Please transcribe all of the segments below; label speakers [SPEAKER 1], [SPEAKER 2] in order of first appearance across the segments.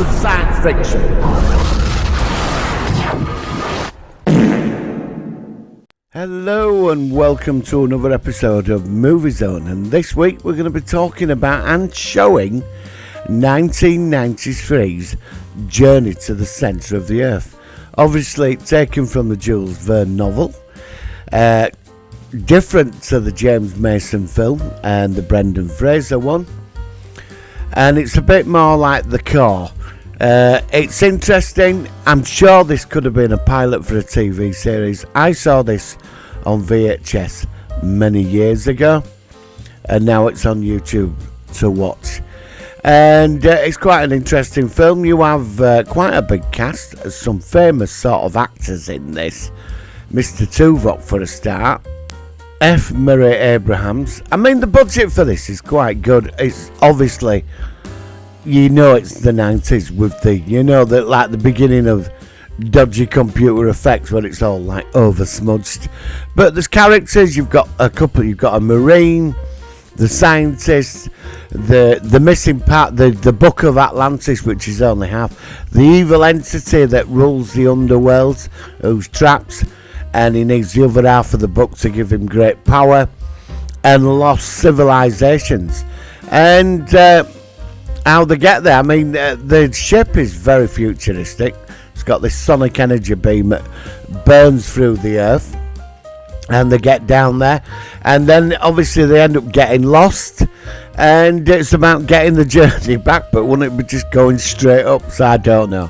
[SPEAKER 1] of science fiction. Hello and welcome to another episode of Movie Zone, and this week we're going to be talking about and showing 1993's Journey to the Centre of the Earth. Obviously taken from the Jules Verne novel, different to the James Mason film and the Brendan Fraser one, and it's a bit more like The Core. It's interesting. I'm sure this could have been a pilot for a TV series. I saw this on VHS many years ago, and now it's on YouTube to watch. And it's quite an interesting film. You have quite a big cast, some famous sort of actors in this. Mr. Tuvok for a start. F. Murray Abrahams. I mean, the budget for this is quite good. It's obviously, you know, it's the 90s with the, you know, the, like the beginning of dodgy computer effects when it's all like over smudged. But there's characters. You've got a couple. You've got a marine, the scientist, the missing part, the Book of Atlantis, which is only half, the evil entity that rules the underworld, who's trapped, and he needs the other half of the book to give him great power, and lost civilizations, and how they get there. I mean, the ship is very futuristic. It's got this sonic energy beam that burns through the earth, and they get down there, and then obviously they end up getting lost, and it's about getting the journey back. But wouldn't it be just going straight up? So I don't know,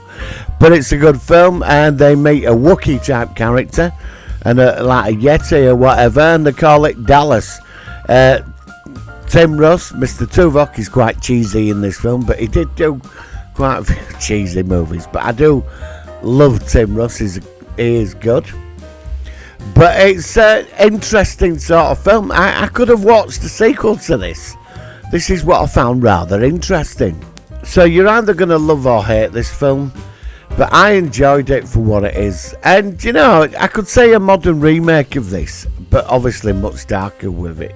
[SPEAKER 1] but it's a good film, and they meet a Wookiee type character and like a yeti or whatever, and they call it Dallas. Tim Russ, Mr. Tuvok, is quite cheesy in this film, but he did do quite a few cheesy movies. But I do love Tim Russ, he is good. But it's an interesting sort of film. I could have watched the sequel to this. This is what I found rather interesting. So you're either going to love or hate this film, but I enjoyed it for what it is. And, you know, I could say a modern remake of this, but obviously much darker with it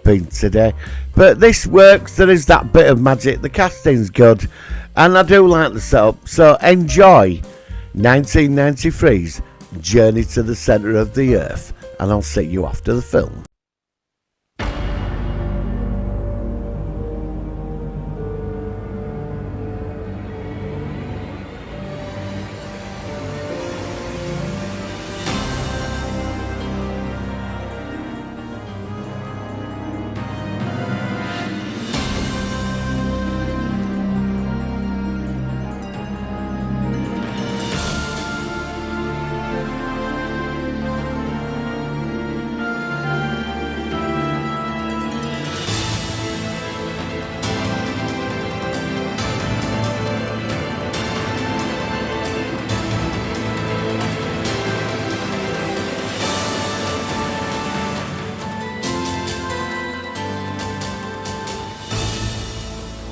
[SPEAKER 1] being today. But this works. There is that bit of magic. The casting's good, and I do like the setup. So enjoy 1993's Journey to the Centre of the Earth, and I'll see you after the film.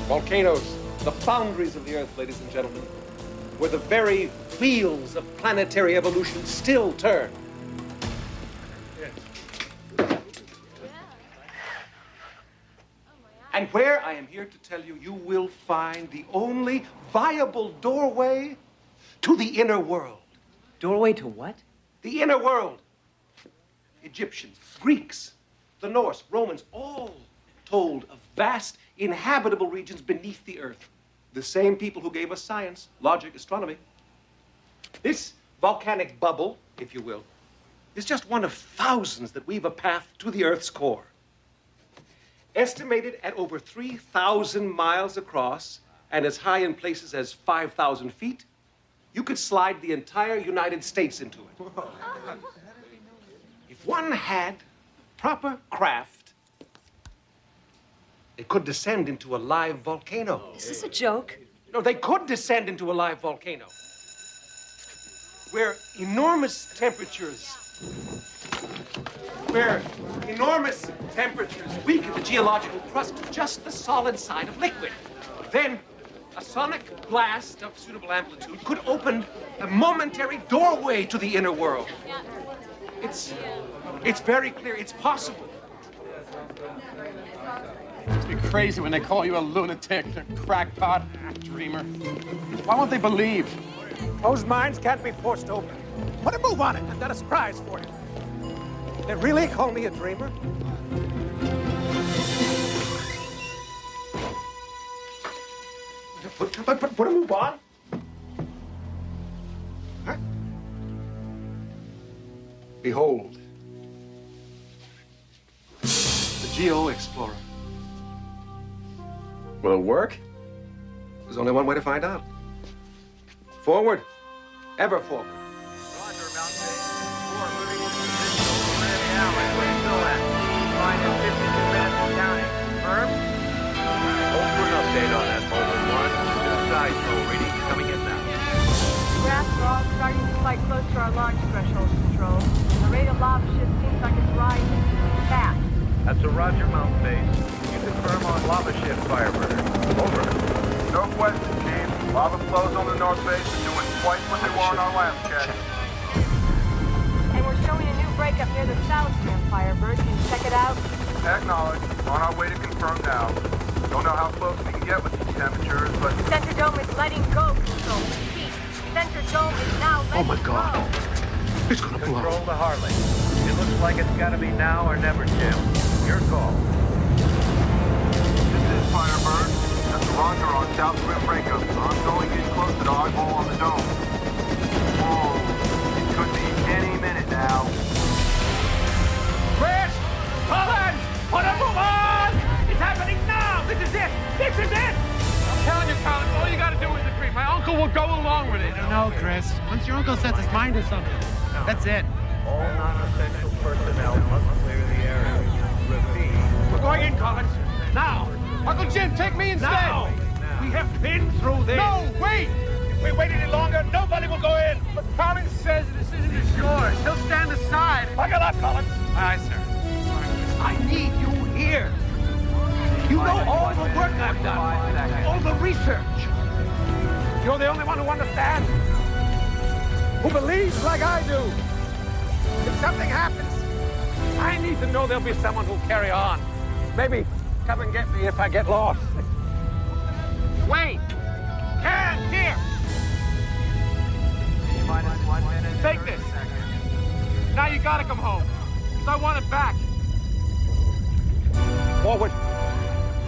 [SPEAKER 2] Volcanoes, the boundaries of the Earth, ladies and gentlemen, where the very wheels of planetary evolution still turn. And where, I am here to tell you, you will find the only viable doorway to the inner world.
[SPEAKER 3] Doorway to what?
[SPEAKER 2] The inner world. Egyptians, Greeks, the Norse, Romans, all told of vast inhabitable regions beneath the earth. The same people who gave us science, logic, astronomy. This volcanic bubble, if you will, is just one of thousands that weave a path to the Earth's core. Estimated at over 3,000 miles across and as high in places as 5,000 feet, you could slide the entire United States into it. If one had proper craft, it could descend into a live volcano.
[SPEAKER 3] Is this a joke?
[SPEAKER 2] No, they could descend into a live volcano where enormous temperatures weaken the geological crust to just the solid side of liquid. Then a sonic blast of suitable amplitude could open a momentary doorway to the inner world. It's very clear. It's possible.
[SPEAKER 4] You're crazy when they call you a lunatic, a crackpot, a dreamer. Why won't they believe?
[SPEAKER 2] Those minds can't be forced open. Put a move on it. I've got a surprise for you. They really call me a dreamer? Put a move on. Huh? Behold. The Geo Explorer.
[SPEAKER 4] Will it work?
[SPEAKER 2] There's only one way to find out. Forward. Ever forward.
[SPEAKER 5] Roger, Mount Base. 4 moving into position over in the alley. Where you still at? Fine in 52 minutes and counting. Confirm? Hold for an update on that mobile one. Good side flow reading coming in now.
[SPEAKER 6] Graphs are all starting to fly close to our launch threshold, Control. The rate of lava shift seems like it's rising. Fast.
[SPEAKER 5] That's a Roger, Mount Base. You confirm on lava shift, Firebird. Over.
[SPEAKER 7] No question, Chief. Lava flows on the north base are doing twice what they were on our last check.
[SPEAKER 6] And we're showing a new breakup near the south rim, Firebird. Can you check it out?
[SPEAKER 7] Acknowledged. On our way to confirm now. Don't know how close we can get with these temperatures, but
[SPEAKER 6] Center dome is letting go, Control. Heat. Center dome is now letting
[SPEAKER 2] Oh, my God.
[SPEAKER 6] go.
[SPEAKER 2] It's gonna blow.
[SPEAKER 5] Control to Harley. It looks like it's gotta be now or never, Jim. Your call.
[SPEAKER 7] this is Firebird. That's a Roger on south rim breakup. Ongoing in close to the eyeball on the dome. Whoa. It could be any minute now.
[SPEAKER 2] Chris! Collins! Put a move on! It's happening now! This is it! This is it!
[SPEAKER 4] I'm telling you, Collins, all you gotta do is agree. My uncle will go along with it. No, Chris. Once your uncle sets his mind to something, that's it.
[SPEAKER 5] All non-essential personnel must clear the area. Repeat.
[SPEAKER 2] We're going in, Collins. Now!
[SPEAKER 4] Uncle Jim, take me instead.
[SPEAKER 2] Now! We have been through this.
[SPEAKER 4] No, wait.
[SPEAKER 2] If we wait any longer, nobody will go in.
[SPEAKER 4] But Collins says the decision is yours. He'll stand aside.
[SPEAKER 2] Buckle up, Collins.
[SPEAKER 4] Aye, sir.
[SPEAKER 2] I need you here. You know all the work I've done, all the research. You're the only one who understands, who believes like I do. If something happens, I need to know there'll be someone who'll carry on. Maybe come and get me if I get lost.
[SPEAKER 4] Wait. Can, here.
[SPEAKER 5] T-minus 1 minute.
[SPEAKER 4] Take this. Now you gotta come home. Because I want it back.
[SPEAKER 2] Forward.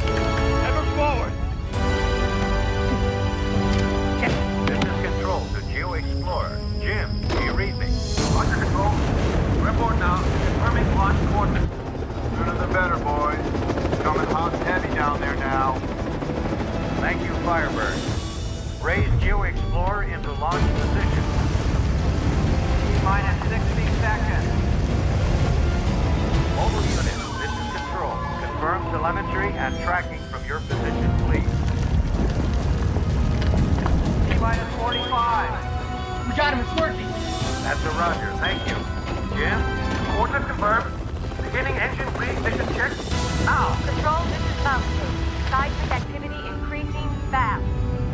[SPEAKER 4] Ever forward.
[SPEAKER 5] This is Control to Geo Explorer. Jim, do you read me?
[SPEAKER 7] Roger, Control. Report now. Confirming launch coordinates. Sooner the better, boys. It's coming hot and heavy down there now.
[SPEAKER 5] Thank you, Firebird. Raise Geo Explorer into launch position. Minus 60 seconds. Mobile unit, this is Control. Confirm telemetry and tracking from your position, please. Minus 45.
[SPEAKER 4] We got him. It's working.
[SPEAKER 5] That's a Roger. Thank you. Jim?
[SPEAKER 7] Coordinates confirmed. Beginning engine reignition check.
[SPEAKER 5] Now.
[SPEAKER 6] Control, this is Mountain. Seismic activity increasing fast.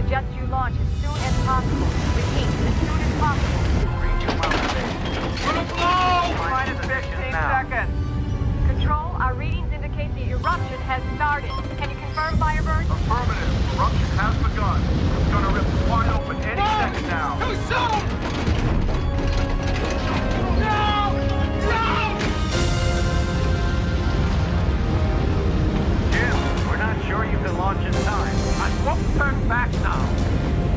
[SPEAKER 6] Suggest you launch as soon as possible. Repeat, as soon as possible.
[SPEAKER 5] Minus 15 seconds.
[SPEAKER 6] Control, our readings indicate the eruption has started. Can you confirm, Firebird?
[SPEAKER 7] Affirmative. Eruption has begun. It's gonna rip wide open any second now.
[SPEAKER 4] Too soon. No! No!
[SPEAKER 5] Jim, we're not sure you can launch in time.
[SPEAKER 2] I won't turn back now.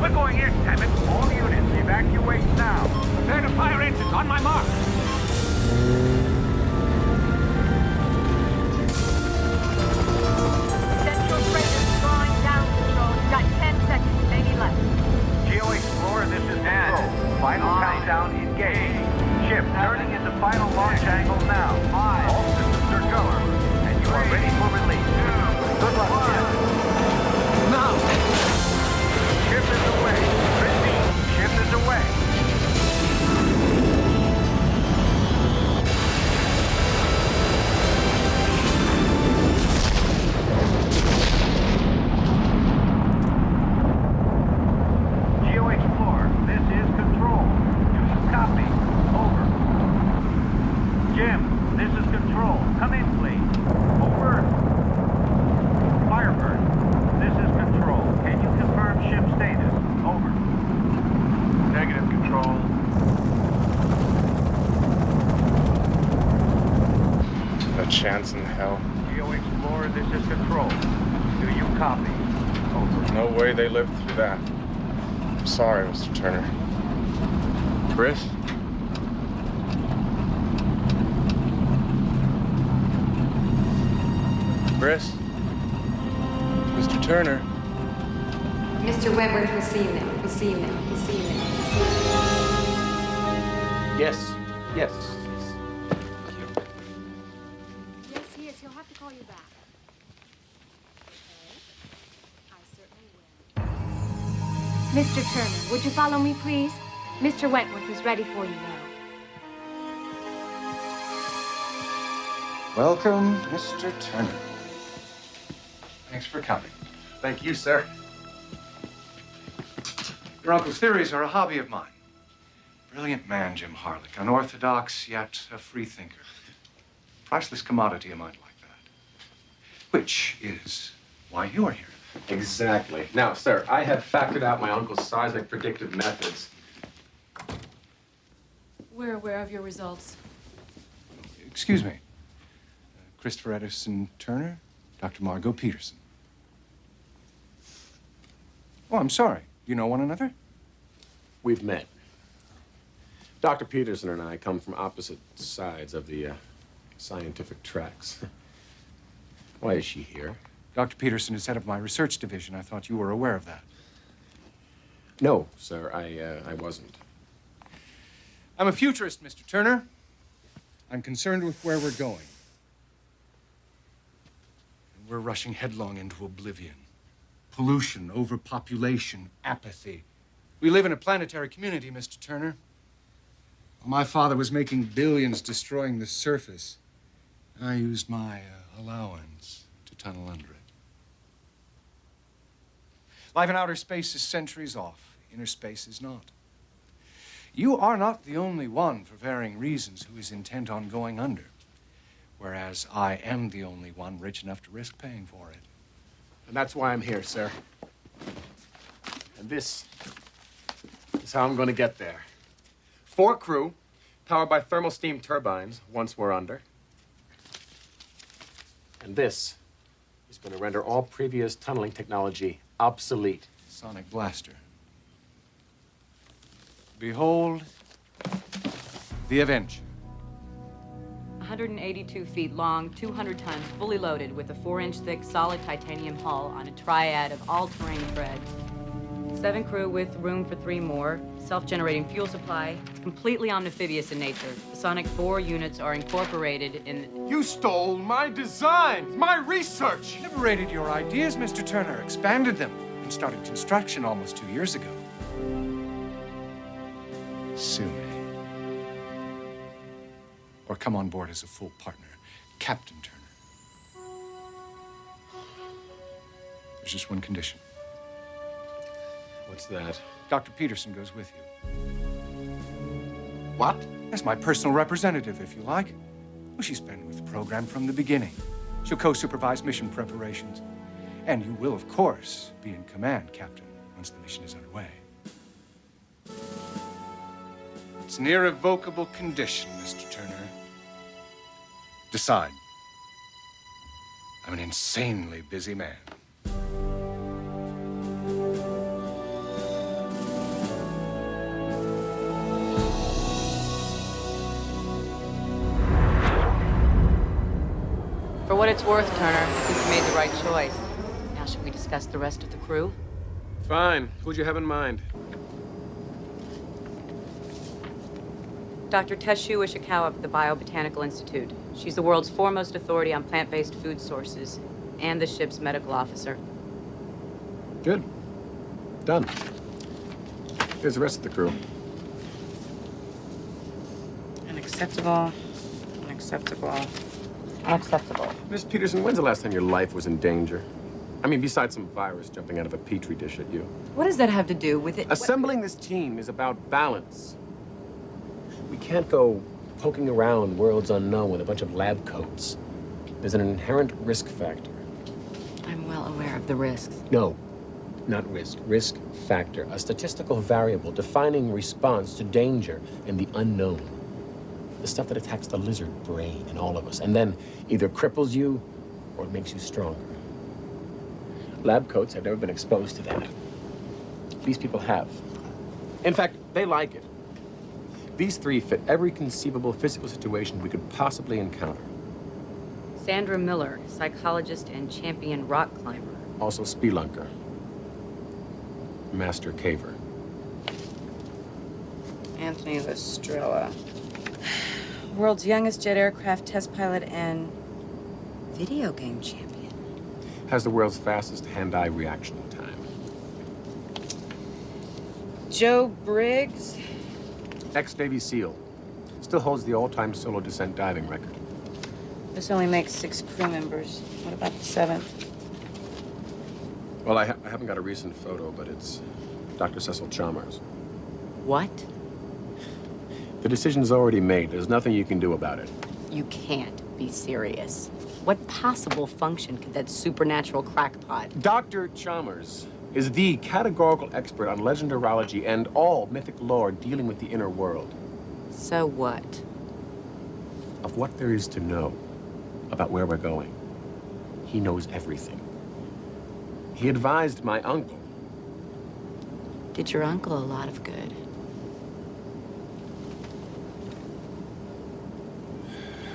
[SPEAKER 2] We're going in, damn it.
[SPEAKER 5] All units, evacuate now.
[SPEAKER 2] Prepare to fire engines on my mark.
[SPEAKER 6] Central freighter drawing down, Control. You've got 10 seconds, maybe less.
[SPEAKER 5] Geo Explorer, this is Control. Final countdown engaged. Ship turning into final launch angle now. All systems are go. And you are ready for release. Good luck, Jim.
[SPEAKER 2] Now.
[SPEAKER 5] Ship is away. Repeat, ship is away. Geo Explorer, this is Control. Do you copy? Over. Jim, this is Control. Come in, please. Over.
[SPEAKER 8] chance in hell.
[SPEAKER 5] Geo Explorer, this is Control. Do you copy? Over.
[SPEAKER 8] No way they lived through that. I'm sorry, Mr. Turner. Chris? Chris? Mr. Turner?
[SPEAKER 6] Mr. Wentworth, we'll see you now. We'll see you now. We'll see you now. We'll see you now.
[SPEAKER 2] Yes. Yes.
[SPEAKER 6] Yes, he is. He'll have to call you back. Okay. I certainly will. Mr. Turner, would you follow me, please? Mr. Wentworth is ready for you now.
[SPEAKER 2] Welcome, Mr. Turner. Thanks for coming.
[SPEAKER 9] Thank you, sir.
[SPEAKER 2] Your uncle's theories are a hobby of mine. Brilliant man, Jim Harlick. Unorthodox, yet a free thinker. Priceless commodity, a mind like that. Which is why you are here.
[SPEAKER 9] Exactly. Now, sir, I have factored out my uncle's seismic predictive methods.
[SPEAKER 10] We're aware of your results.
[SPEAKER 2] Excuse me. Christopher Edison Turner, Dr. Margot Peterson. Oh, I'm sorry. You know one another?
[SPEAKER 9] We've met. Dr. Peterson and I come from opposite sides of the scientific tracks. Why is she here?
[SPEAKER 2] Dr. Peterson is head of my research division. I thought you were aware of that.
[SPEAKER 9] No, sir, I wasn't.
[SPEAKER 2] I'm a futurist, Mr. Turner. I'm concerned with where we're going. And we're rushing headlong into oblivion. Pollution, overpopulation, apathy. We live in a planetary community, Mr. Turner. My father was making billions destroying the surface. I used my allowance to tunnel under it. Life in outer space is centuries off. Inner space is not. You are not the only one, for varying reasons, who is intent on going under. Whereas I am the only one rich enough to risk paying for it.
[SPEAKER 9] And that's why I'm here, sir. And this is how I'm going to get there. 4 crew, powered by thermal steam turbines, once we're under. And this is going to render all previous tunneling technology obsolete.
[SPEAKER 2] Sonic blaster. Behold, the Avenger.
[SPEAKER 11] 182 feet long, 200 tons, fully loaded with a 4-inch thick solid titanium hull on a triad of all-terrain treads. 7 crew with room for 3 more, self-generating fuel supply, completely omnifibious in nature. The Sonic 4 units are incorporated in...
[SPEAKER 8] You stole my designs, my research!
[SPEAKER 2] Liberated your ideas, Mr. Turner, expanded them, and started construction almost 2 years ago. Sue me. Or come on board as a full partner, Captain Turner. There's just one condition.
[SPEAKER 9] What's that?
[SPEAKER 2] Dr. Peterson goes with you.
[SPEAKER 9] What?
[SPEAKER 2] As my personal representative, if you like. Well, she's been with the program from the beginning. She'll co-supervise mission preparations. And you will, of course, be in command, Captain, once the mission is underway. It's an irrevocable condition, Mr. Turner. Decide. I'm an insanely busy man.
[SPEAKER 11] For what it's worth, Turner, I think you made the right choice. Now, should we discuss the rest of the crew?
[SPEAKER 9] Fine. Who'd you have in mind?
[SPEAKER 11] Dr. Teshu Ishikawa of the Biobotanical Institute. She's the world's foremost authority on plant-based food sources and the ship's medical officer.
[SPEAKER 9] Good. Done. Here's the rest of the crew.
[SPEAKER 11] Unacceptable. Unacceptable. Unacceptable.
[SPEAKER 9] Miss Peterson, when's the last time your life was in danger? I mean, besides some virus jumping out of a petri dish at you.
[SPEAKER 11] What does that have to do with it?
[SPEAKER 9] Assembling this team is about balance. We can't go poking around worlds unknown with a bunch of lab coats. There's an inherent risk factor.
[SPEAKER 11] I'm well aware of the risks.
[SPEAKER 9] No, not risk. Risk factor. A statistical variable defining response to danger and the unknown. The stuff that attacks the lizard brain in all of us, and then either cripples you or it makes you stronger. Lab coats have never been exposed to that. These people have. In fact, they like it. These three fit every conceivable physical situation we could possibly encounter.
[SPEAKER 11] Sandra Miller, psychologist and champion rock climber.
[SPEAKER 9] Also spelunker. Master caver.
[SPEAKER 11] Anthony Lestrella. World's youngest jet aircraft test pilot and video game champion.
[SPEAKER 9] Has the world's fastest hand-eye reaction time.
[SPEAKER 11] Joe Briggs.
[SPEAKER 9] Ex-Navy SEAL. Still holds the all-time solo descent diving record.
[SPEAKER 11] This only makes 6 crew members. What about the 7th?
[SPEAKER 9] Well, I haven't got a recent photo, but it's Dr. Cecil Chalmers.
[SPEAKER 11] What?
[SPEAKER 9] The decision's already made. There's nothing you can do about it.
[SPEAKER 11] You can't be serious. What possible function could that supernatural crackpot?
[SPEAKER 9] Dr. Chalmers is the categorical expert on legendarology and all mythic lore dealing with the inner world.
[SPEAKER 11] So what?
[SPEAKER 9] Of what there is to know about where we're going. He knows everything. He advised my uncle.
[SPEAKER 11] Did your uncle a lot of good?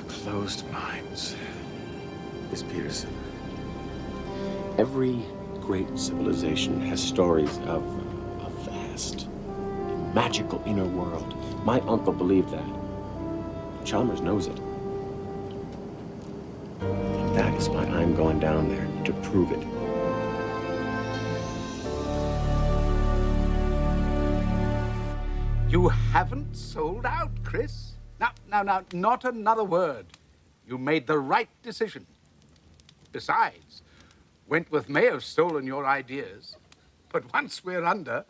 [SPEAKER 9] Closed minds. Miss Peterson. Every great civilization has stories of a vast, magical inner world. My uncle believed that. Chalmers knows it. And that is why I'm going down there, to prove it.
[SPEAKER 12] You haven't sold out, Chris. Now, not another word. You made the right decision. Besides, Wentworth may have stolen your ideas, but once we're under,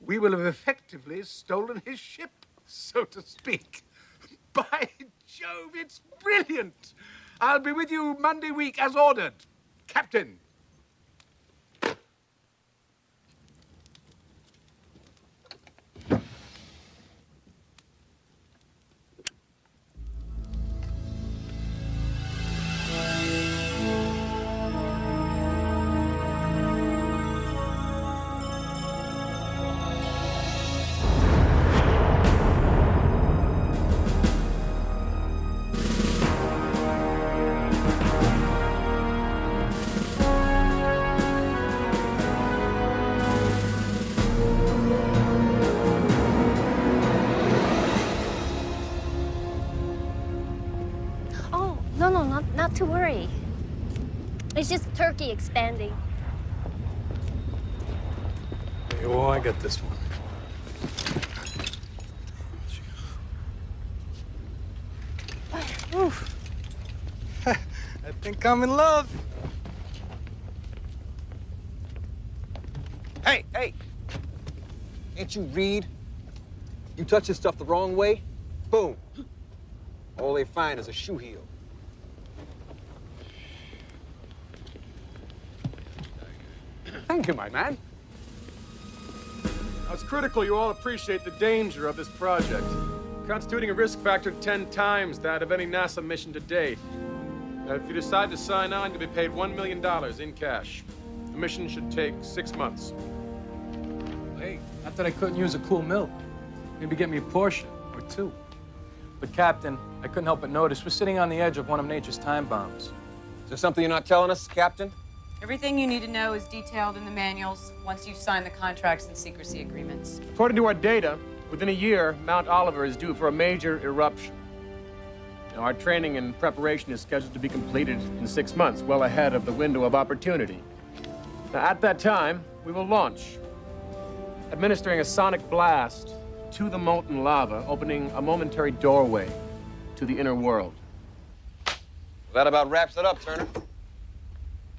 [SPEAKER 12] we will have effectively stolen his ship, so to speak. By Jove, it's brilliant. I'll be with you Monday week as ordered. Captain.
[SPEAKER 13] Not to worry. It's just Turkey expanding.
[SPEAKER 14] Hey, well, I got this one. Oof. I think I'm in love.
[SPEAKER 2] Hey! Can't you read? You touch this stuff the wrong way, boom. All they find is a shoe heel. Thank you, my man.
[SPEAKER 8] Now, it's critical you all appreciate the danger of this project, constituting a risk factor 10 times that of any NASA mission to date. Now, if you decide to sign on, you'll be paid $1 million in cash. The mission should take 6 months.
[SPEAKER 14] Hey, not that I couldn't use a cool mill. Maybe get me a Porsche or 2. But, Captain, I couldn't help but notice we're sitting on the edge of one of nature's time bombs.
[SPEAKER 2] Is there something you're not telling us, Captain?
[SPEAKER 11] Everything you need to know is detailed in the manuals once you've signed the contracts and secrecy agreements.
[SPEAKER 8] According to our data, within a year, Mount Oliver is due for a major eruption. Now, our training and preparation is scheduled to be completed in 6 months, well ahead of the window of opportunity. Now, at that time, we will launch, administering a sonic blast to the molten lava, opening a momentary doorway to the inner world.
[SPEAKER 2] That about wraps it up, Turner.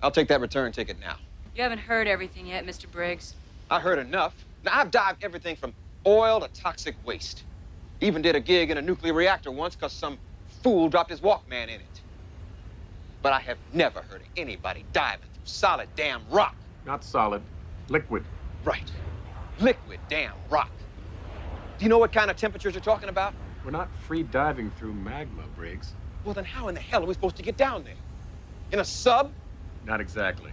[SPEAKER 2] I'll take that return ticket now.
[SPEAKER 11] You haven't heard everything yet, Mr. Briggs.
[SPEAKER 2] I heard enough. Now, I've dived everything from oil to toxic waste. Even did a gig in a nuclear reactor once because some fool dropped his Walkman in it. But I have never heard of anybody diving through solid damn rock.
[SPEAKER 8] Not solid, liquid.
[SPEAKER 2] Right. Liquid damn rock. Do you know what kind of temperatures you're talking about?
[SPEAKER 8] We're not free diving through magma, Briggs.
[SPEAKER 2] Well, then how in the hell are we supposed to get down there? In a sub?
[SPEAKER 8] Not exactly.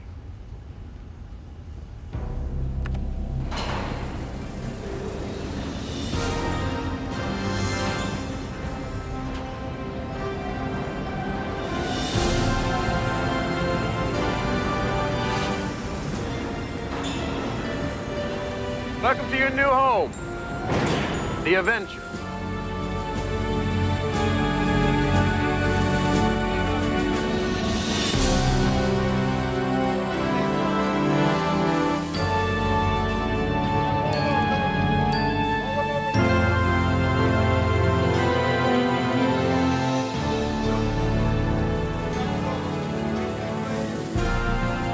[SPEAKER 8] Welcome to your new home, the Avenger.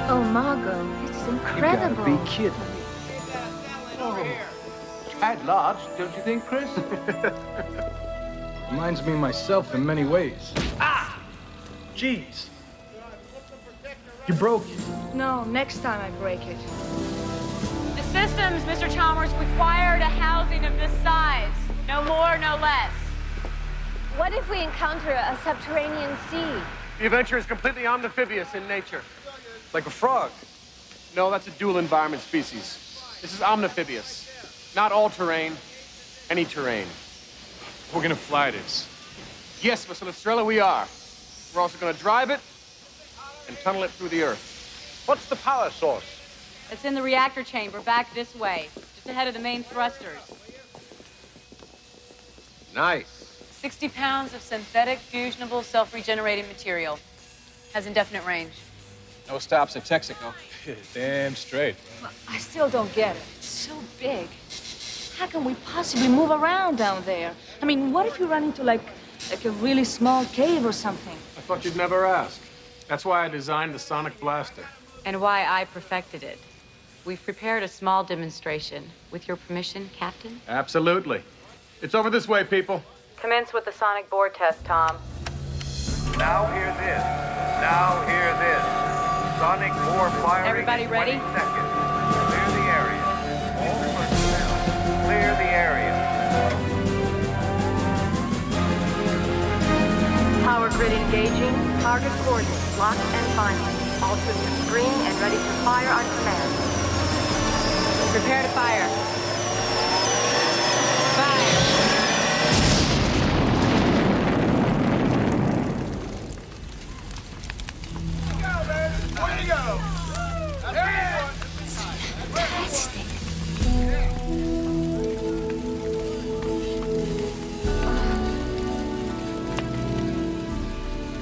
[SPEAKER 13] Oh, Margot, this is incredible.
[SPEAKER 2] You gotta be kidding me. Tad large, don't you think, Chris?
[SPEAKER 14] Reminds me of myself in many ways. Ah! Jeez. You broke it.
[SPEAKER 13] No, next time I break it.
[SPEAKER 11] The systems, Mr. Chalmers, required a housing of this size. No more, no less.
[SPEAKER 13] What if we encounter a subterranean sea?
[SPEAKER 8] The Avenger is completely omnifibious in nature.
[SPEAKER 14] Like a frog.
[SPEAKER 8] No, that's a dual environment species. This is omnifibious. Not all terrain, any terrain.
[SPEAKER 14] We're gonna fly this.
[SPEAKER 8] Yes, Mr. Lestrella, we are. We're also gonna drive it and tunnel it through the earth.
[SPEAKER 12] What's the power source?
[SPEAKER 11] It's in the reactor chamber, back this way, just ahead of the main thrusters.
[SPEAKER 12] Nice.
[SPEAKER 11] 60 pounds of synthetic, fusionable, self-regenerating material. Has indefinite range.
[SPEAKER 14] No stops at Texaco. Damn straight.
[SPEAKER 13] I still don't get it. It's so big. How can we possibly move around down there? I mean, what if you run into like a really small cave or something?
[SPEAKER 8] I thought you'd never ask. That's why I designed the sonic blaster.
[SPEAKER 11] And why I perfected it. We've prepared a small demonstration. With your permission, Captain?
[SPEAKER 8] Absolutely. It's over this way, people.
[SPEAKER 11] Commence with the sonic bore test, Tom.
[SPEAKER 7] Now hear this. Now hear this. Sonic bore firing.
[SPEAKER 11] Everybody
[SPEAKER 7] in
[SPEAKER 11] ready?
[SPEAKER 7] 20 seconds. Clear the area. All personnel, clear the area.
[SPEAKER 6] Power grid engaging. Target coordinates locked and binding. All systems green and ready to fire on command.
[SPEAKER 11] Prepare to fire. Fire.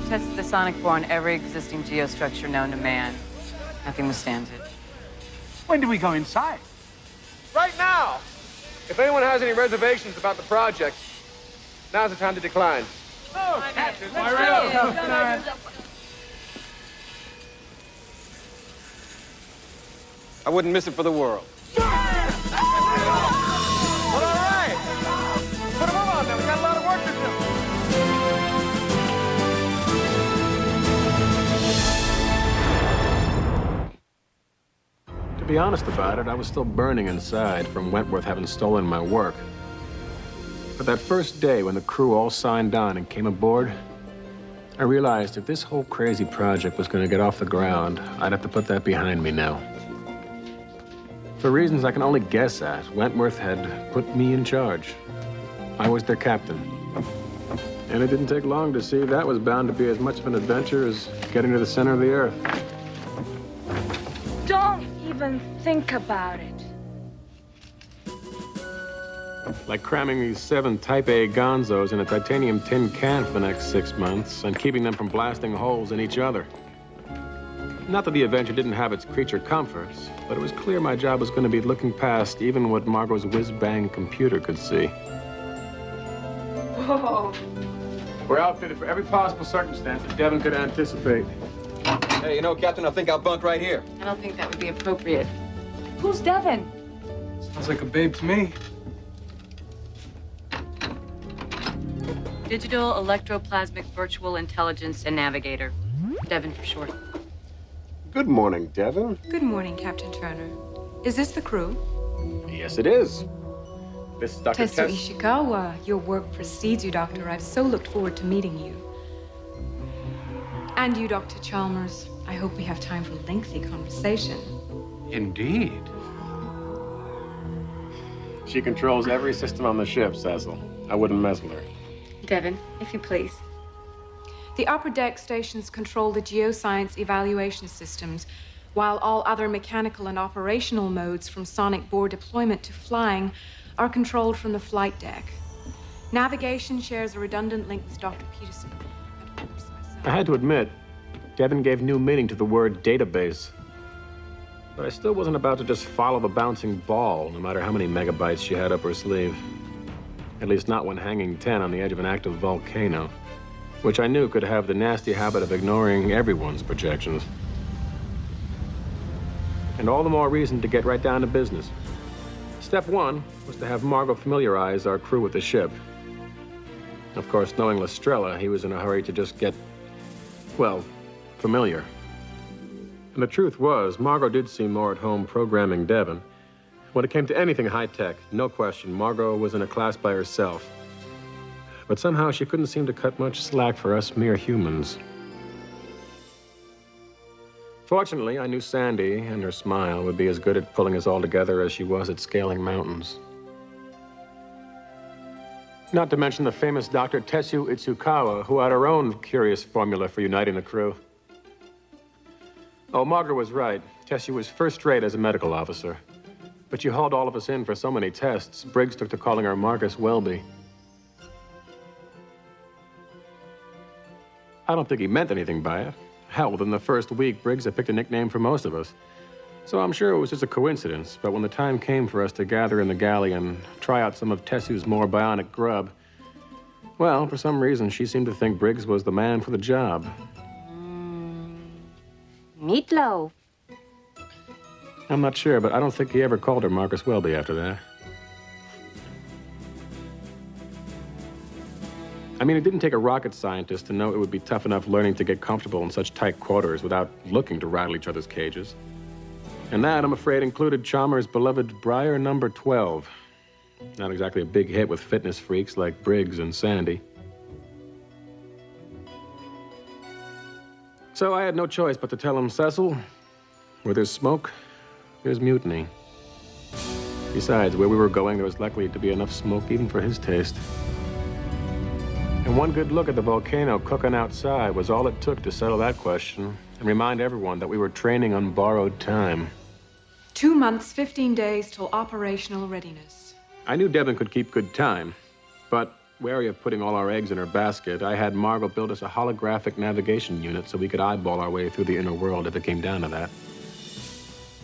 [SPEAKER 11] Tested the sonic bore on every existing geostructure known to man. Nothing withstands it.
[SPEAKER 12] When do we go inside?
[SPEAKER 8] Right now! If anyone has any reservations about the project, now's the time to decline.
[SPEAKER 12] Oh, Captain,
[SPEAKER 2] I wouldn't miss it for the world.
[SPEAKER 8] Well, all right. Put them on now. We got a lot of work to do. To be honest about it, I was still burning inside from Wentworth having stolen my work. But that first day when the crew all signed on and came aboard, I realized if this whole crazy project was going to get off the ground, I'd have to put that behind me now. For reasons I can only guess at, Wentworth had put me in charge. I was their captain. And it didn't take long to see that was bound to be as much of an adventure as getting to the center of the earth.
[SPEAKER 13] Don't even think about it.
[SPEAKER 8] Like cramming these 7 Type A gonzos in a titanium tin can for the next 6 months and keeping them from blasting holes in each other. Not that the Avenger didn't have its creature comforts, but it was clear my job was going to be looking past even what Margot's whiz-bang computer could see.
[SPEAKER 13] Whoa.
[SPEAKER 8] We're outfitted for every possible circumstance that Devin could anticipate.
[SPEAKER 2] Hey, you know, Captain, I think I'll bunk right here.
[SPEAKER 11] I don't think that would be appropriate.
[SPEAKER 13] Who's Devin?
[SPEAKER 14] Sounds like a babe to me.
[SPEAKER 11] Digital Electroplasmic Virtual Intelligence and Navigator. Devin for short.
[SPEAKER 8] Good morning, Devin.
[SPEAKER 10] Good morning, Captain Turner. Is this the crew?
[SPEAKER 8] Yes, it is.
[SPEAKER 9] This is Dr.
[SPEAKER 15] Tetsuo
[SPEAKER 9] Tess.
[SPEAKER 15] Ishikawa, your work precedes you, Doctor. I've so looked forward to meeting you. And you, Dr. Chalmers. I hope we have time for lengthy conversation.
[SPEAKER 12] Indeed.
[SPEAKER 9] She controls every system on the ship, Cecil. I wouldn't mess with her.
[SPEAKER 15] Devin, if you please. The upper deck stations control the geoscience evaluation systems, while all other mechanical and operational modes, from sonic bore deployment to flying, are controlled from the flight deck. Navigation shares a redundant link with Dr. Peterson. And of course, myself.
[SPEAKER 9] I had to admit, Devin gave new meaning to the word database. But I still wasn't about to just follow the bouncing ball, no matter how many megabytes she had up her sleeve. At least not when hanging 10 on the edge of an active volcano, which I knew could have the nasty habit of ignoring everyone's projections. And all the more reason to get right down to business. Step one was to have Margot familiarize our crew with the ship. Of course, knowing Lestrella, he was in a hurry to just get, well, familiar. And the truth was, Margot did seem more at home programming Devin. When it came to anything high-tech, no question, Margot was in a class by herself. But somehow she couldn't seem to cut much slack for us mere humans. Fortunately, I knew Sandy and her smile would be as good at pulling us all together as she was at scaling mountains. Not to mention the famous Dr. Tetsuo Ishikawa, who had her own curious formula for uniting the crew. Oh, Margaret was right. Tetsuo was first-rate as a medical officer. But you hauled all of us in for so many tests, Briggs took to calling her Marcus Welby. I don't think he meant anything by it. Hell, within the first week, Briggs had picked a nickname for most of us. So I'm sure it was just a coincidence, but when the time came for us to gather in the galley and try out some of Tessu's more bionic grub, well, for some reason, she seemed to think Briggs was the man for the job.
[SPEAKER 11] Meatloaf.
[SPEAKER 9] I'm not sure, but I don't think he ever called her Marcus Welby after that. I mean, it didn't take a rocket scientist to know it would be tough enough learning to get comfortable in such tight quarters without looking to rattle each other's cages. And that, I'm afraid, included Chalmers' beloved Briar number 12. Not exactly a big hit with fitness freaks like Briggs and Sandy. So I had no choice but to tell him, Cecil, where there's smoke, there's mutiny. Besides, where we were going, there was likely to be enough smoke even for his taste. And one good look at the volcano cooking outside was all it took to settle that question and remind everyone that we were training on borrowed time.
[SPEAKER 15] 2 months, 15 days till operational readiness.
[SPEAKER 9] I knew Devin could keep good time, but wary of putting all our eggs in her basket, I had Margot build us a holographic navigation unit so we could eyeball our way through the inner world if it came down to that.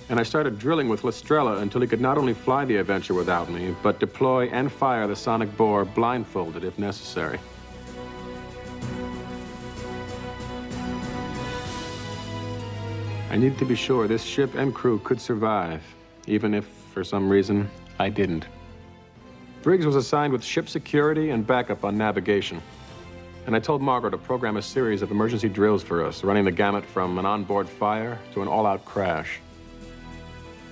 [SPEAKER 9] And I started drilling with Lestrella until he could not only fly the Avenger without me, but deploy and fire the sonic bore blindfolded if necessary. I needed to be sure this ship and crew could survive, even if, for some reason, I didn't. Briggs was assigned with ship security and backup on navigation. And I told Margot to program a series of emergency drills for us, running the gamut from an onboard fire to an all-out crash.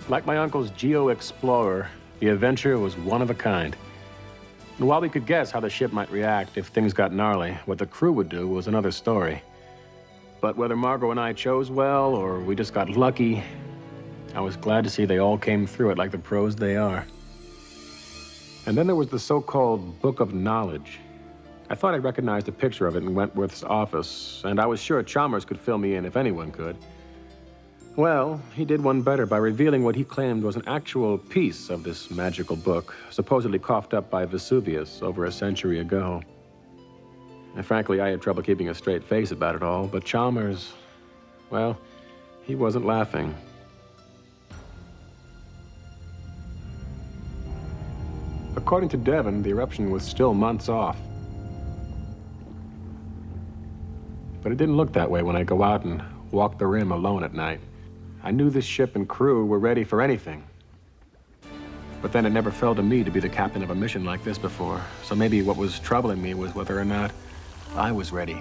[SPEAKER 9] Like my uncle's Geo Explorer, the Avenger was one of a kind. And while we could guess how the ship might react if things got gnarly, what the crew would do was another story. But whether Margot and I chose well or we just got lucky, I was glad to see they all came through it like the pros they are. And then there was the so-called Book of Knowledge. I thought I recognized a picture of it in Wentworth's office, and I was sure Chalmers could fill me in if anyone could. Well, he did one better by revealing what he claimed was an actual piece of this magical book, supposedly coughed up by Vesuvius over a century ago. And frankly, I had trouble keeping a straight face about it all, but Chalmers, well, he wasn't laughing. According to Devin, the eruption was still months off. But it didn't look that way when I go out and walk the rim alone at night. I knew this ship and crew were ready for anything. But then it never fell to me to be the captain of a mission like this before. So maybe what was troubling me was whether or not I was ready.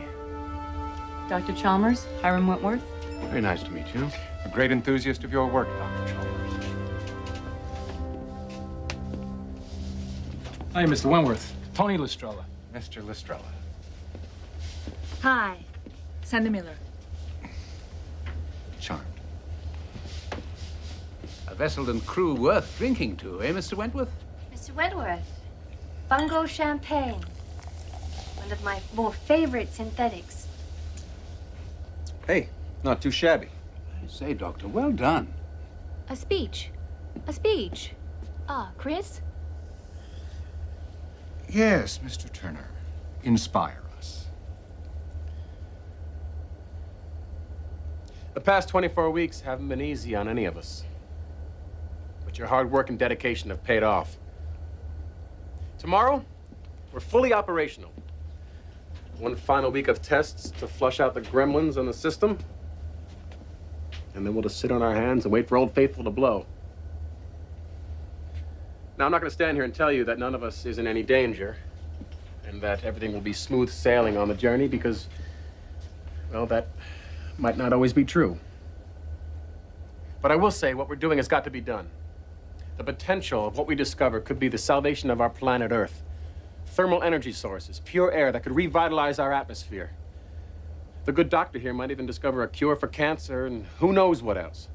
[SPEAKER 11] Dr. Chalmers, Hiram Wentworth.
[SPEAKER 16] Very nice to meet you. A great enthusiast of your work, Dr. Chalmers.
[SPEAKER 14] Hi, Mr. Wentworth. Tony Lestrella.
[SPEAKER 16] Mr. Lestrella.
[SPEAKER 13] Hi, Sandy Miller.
[SPEAKER 16] Charmed.
[SPEAKER 12] A vessel and crew worth drinking to, eh, Mr. Wentworth?
[SPEAKER 17] Mr. Wentworth, Bungo Champagne. One of my more favorite synthetics.
[SPEAKER 2] Hey, not too shabby.
[SPEAKER 12] I say, Doctor, well done.
[SPEAKER 17] A speech. A speech. Ah, Chris?
[SPEAKER 16] Yes, Mr. Turner. Inspire us.
[SPEAKER 8] The past 24 weeks haven't been easy on any of us. But your hard work and dedication have paid off. Tomorrow, we're fully operational. One final week of tests to flush out the gremlins in the system. And then we'll just sit on our hands and wait for Old Faithful to blow. Now, I'm not going to stand here and tell you that none of us is in any danger and that everything will be smooth sailing on the journey because, well, that might not always be true. But I will say what we're doing has got to be done. The potential of what we discover could be the salvation of our planet Earth. Thermal energy sources, pure air that could revitalize our atmosphere. The good doctor here might even discover a cure for cancer and who knows what else.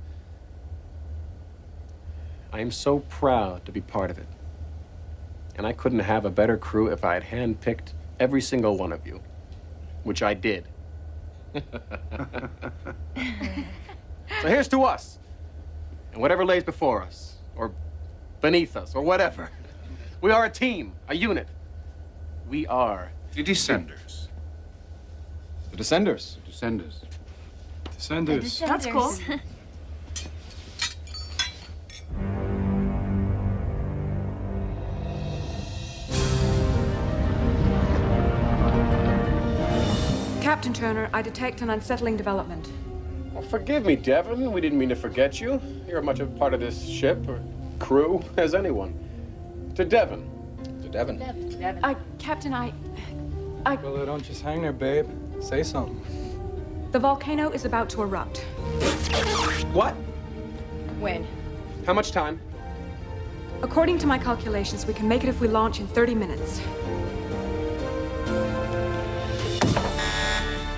[SPEAKER 8] I am so proud to be part of it. And I couldn't have a better crew if I had handpicked every single one of you, which I did. So here's to us, and whatever lays before us, or beneath us, or whatever. We are a team, a unit. We are
[SPEAKER 16] The Descenders.
[SPEAKER 2] The Descenders.
[SPEAKER 12] Descenders.
[SPEAKER 14] Descenders.
[SPEAKER 13] That's cool.
[SPEAKER 15] Captain Turner, I detect an unsettling development.
[SPEAKER 8] Well, forgive me, Devon. We didn't mean to forget you. You're as much a part of this ship or crew as anyone. To Devon.
[SPEAKER 2] To Devon.
[SPEAKER 15] Captain,
[SPEAKER 14] Well, don't just hang there, babe. Say something.
[SPEAKER 15] the volcano is about to erupt.
[SPEAKER 8] What?
[SPEAKER 11] When?
[SPEAKER 8] How much time?
[SPEAKER 15] According to my calculations, we can make it if we launch in 30 minutes.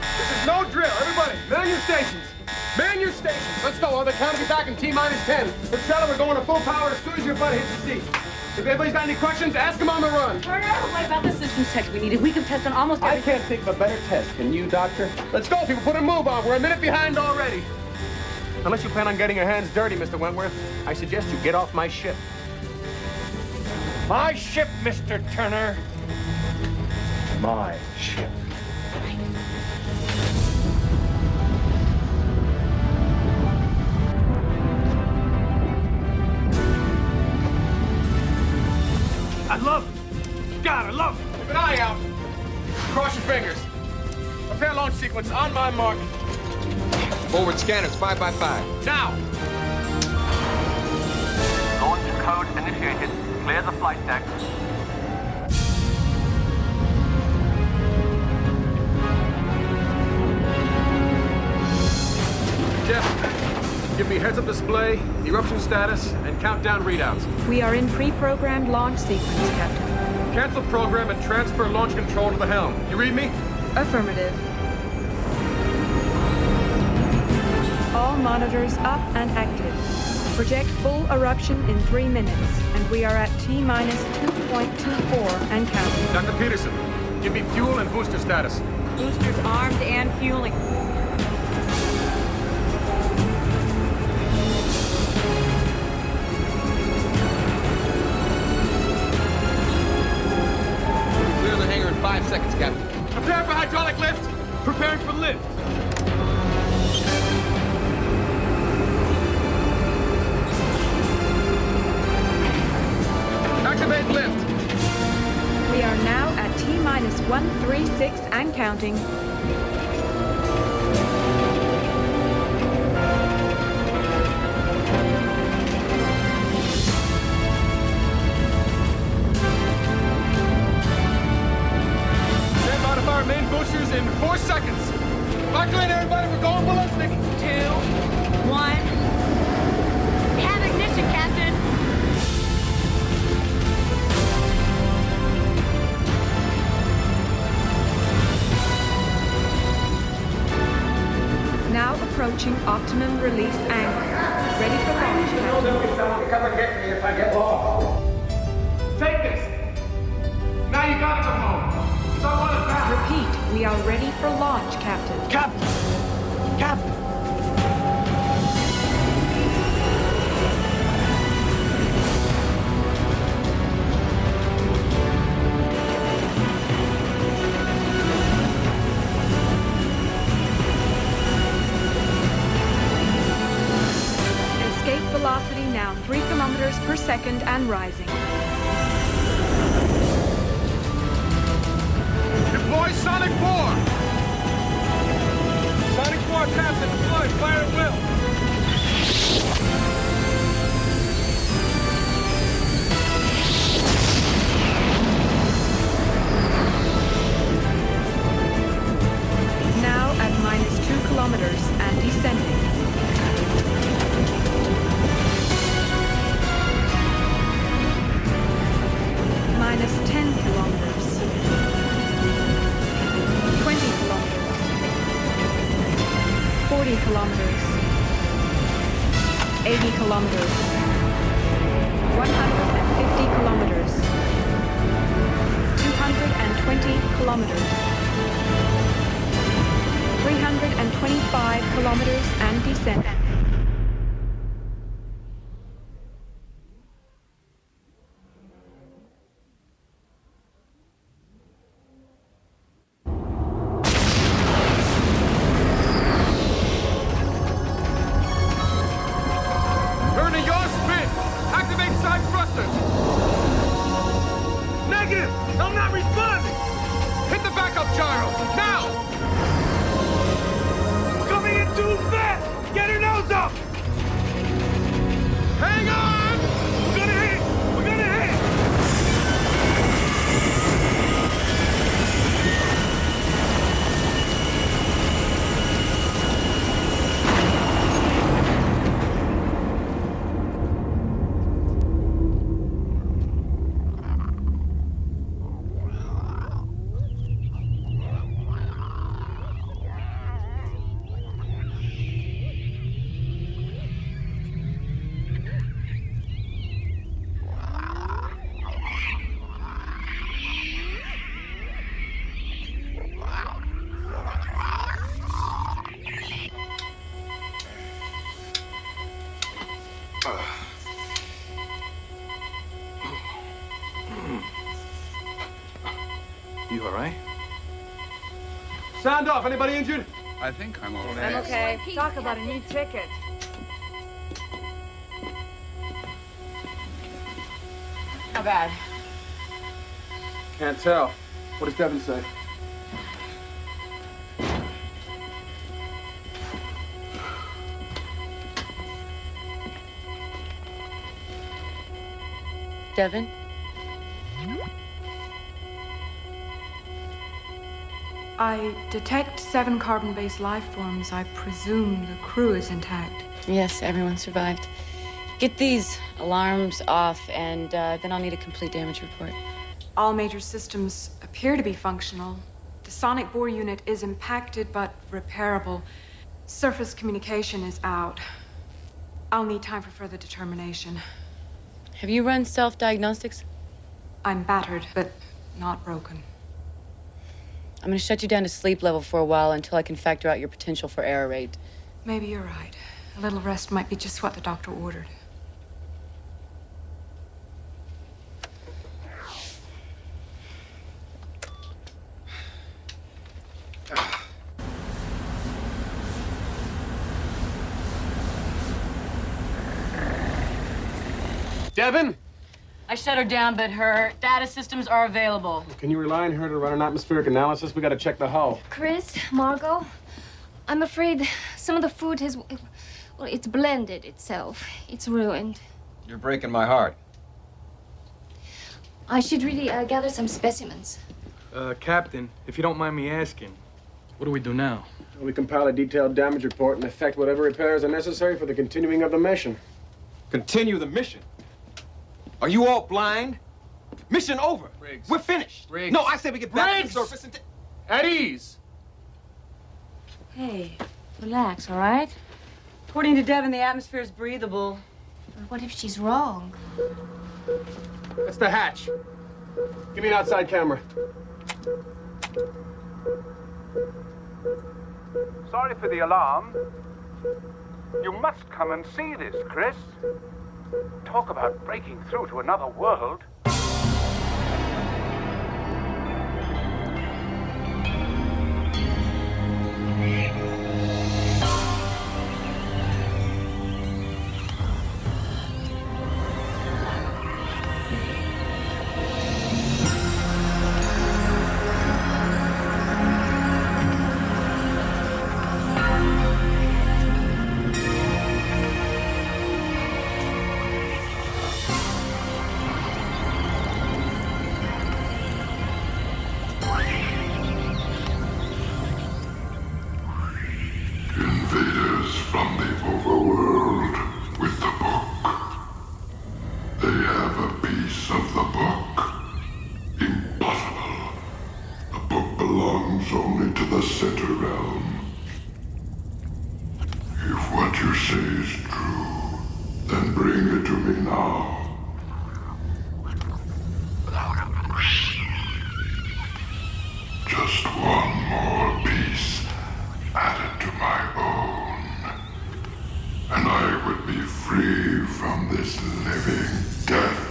[SPEAKER 8] This is no drill. Everybody, man your stations. Man your stations. Let's go. On the count, be back in T-minus 10. Lestrella, we're going to full power as soon as your butt hits the seat. If anybody's got any questions, ask them on the run.
[SPEAKER 11] Turner, what about the systems test we needed? We can test on almost every...
[SPEAKER 8] I can't think of a better test. Can you, Doctor? Let's go, people. Put a move on. We're a minute behind already. Unless you plan on getting your hands dirty, Mr. Wentworth, I suggest you get off my ship. My ship, Mr. Turner. My ship. I love it. God, I love it. Keep an eye out. Cross your fingers. Prepare launch sequence on my mark.
[SPEAKER 2] Forward scanners, 5x5.
[SPEAKER 8] Now.
[SPEAKER 5] Launch code initiated. Clear the flight deck.
[SPEAKER 8] Jeff, give me heads-up display, eruption status, and countdown readouts.
[SPEAKER 15] We are in pre-programmed launch sequence, Captain.
[SPEAKER 8] Cancel program and transfer launch control to the helm. You read me?
[SPEAKER 15] Affirmative. All monitors up and active. Project full eruption in 3 minutes, and we are at T-minus 2.24 and counting.
[SPEAKER 8] Dr. Peterson, give me fuel and booster status.
[SPEAKER 11] Boosters armed and fueling.
[SPEAKER 2] Clear the hangar in 5 seconds, Captain.
[SPEAKER 8] Prepare for hydraulic lift. Preparing for lift. Activate lift.
[SPEAKER 15] We are now at T-minus 136 and counting.
[SPEAKER 8] Stand by to fire main boosters in 4 seconds. Lock in, everybody. We're going ballistic.
[SPEAKER 11] 2, 1. We have ignition, Captain.
[SPEAKER 15] approaching optimum release angle. Ready for launch, Captain.
[SPEAKER 4] Someone come and get me if I get lost. Take this. Now you gotta go home. Someone is back.
[SPEAKER 15] Repeat, we are ready for launch, Captain.
[SPEAKER 4] Captain! Captain!
[SPEAKER 15] Escape velocity now 3 kilometers per second and rising.
[SPEAKER 4] Deploy Sonic 4! Sonic 4, Captain, deploy, fire at will.
[SPEAKER 15] Now at minus 2 kilometers and descending. Minus 10 kilometers. 20 kilometers. 40 kilometers. 80 kilometers. 150 kilometers. 220 kilometers. 325 kilometers and descent.
[SPEAKER 4] Turn to your spin! Activate side thrusters! Negative! I'm not responding! Hit the backup gyro! Now! Coming in too fast! Get her nose up! Hang on! We're gonna hit! We're gonna hit!
[SPEAKER 14] You all right?
[SPEAKER 4] Sound off. Anybody injured?
[SPEAKER 12] I think I'm all right.
[SPEAKER 13] I'm okay. Talk about a new ticket.
[SPEAKER 11] How bad?
[SPEAKER 8] Can't tell. What does Devin say?
[SPEAKER 11] Devin?
[SPEAKER 15] I detect 7 carbon-based life forms. I presume the crew is intact.
[SPEAKER 11] Yes, everyone survived. Get these alarms off, and then I'll need a complete damage report.
[SPEAKER 15] All major systems appear to be functional. The sonic bore unit is impacted but repairable. Surface communication is out. I'll need time for further determination.
[SPEAKER 11] Have you run self-diagnostics?
[SPEAKER 15] I'm battered, but not broken.
[SPEAKER 11] I'm gonna shut you down to sleep level for a while until I can factor out your potential for error rate.
[SPEAKER 15] Maybe you're right. A little rest might be just what the doctor ordered.
[SPEAKER 8] Devin?
[SPEAKER 11] I shut her down, but her data systems are available.
[SPEAKER 8] Can you rely on her to run an atmospheric analysis? We gotta check the hull.
[SPEAKER 17] Chris, Margot, I'm afraid some of the food has... Well, it's blended itself. It's ruined.
[SPEAKER 18] You're breaking my heart.
[SPEAKER 17] I should really gather some specimens.
[SPEAKER 14] Captain, if you don't mind me asking, what do we do now?
[SPEAKER 8] We compile a detailed damage report and effect whatever repairs are necessary for the continuing of the mission.
[SPEAKER 18] Continue the mission? Are you all blind? Mission over.
[SPEAKER 8] Riggs.
[SPEAKER 18] We're finished.
[SPEAKER 8] Riggs.
[SPEAKER 18] No, I said we get back to the
[SPEAKER 8] Riggs!
[SPEAKER 18] surface and...
[SPEAKER 8] At ease!
[SPEAKER 11] Hey,
[SPEAKER 13] Relax, all right?
[SPEAKER 11] According to Devin, the atmosphere is breathable.
[SPEAKER 17] What if she's wrong?
[SPEAKER 8] That's the hatch. Give me an outside camera.
[SPEAKER 7] Sorry for the alarm. You must come and see this, Chris. Talk about breaking through to another world.
[SPEAKER 19] Invaders from the overworld with the book. They have a piece of the book. Impossible. The book belongs only to the center realm. If what you say is true, then bring it to me now. Just one more piece added to my own, and I would be free from this living death.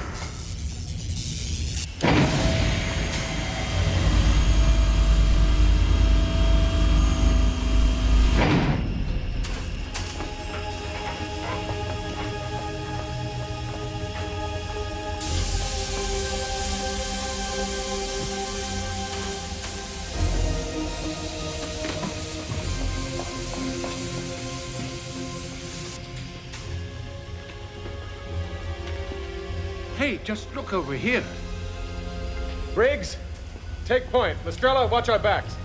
[SPEAKER 12] Hey, just look over here.
[SPEAKER 8] Briggs, take point. Lestrella, watch our backs.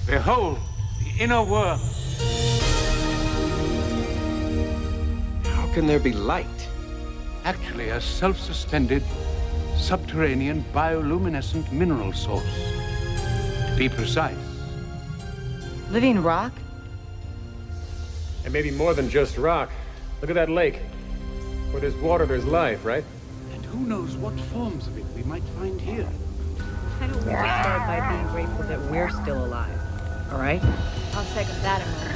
[SPEAKER 12] Behold, the inner world.
[SPEAKER 18] How can there be light?
[SPEAKER 12] Actually, a self-suspended, subterranean bioluminescent mineral source. To be precise.
[SPEAKER 11] Living rock?
[SPEAKER 8] And maybe more than just rock. Look at that lake. Where there's water, there's life, right?
[SPEAKER 12] And who knows what forms of it we might find here.
[SPEAKER 11] Why don't we just start by being grateful that we're still alive? All right?
[SPEAKER 13] I'll second that emotion.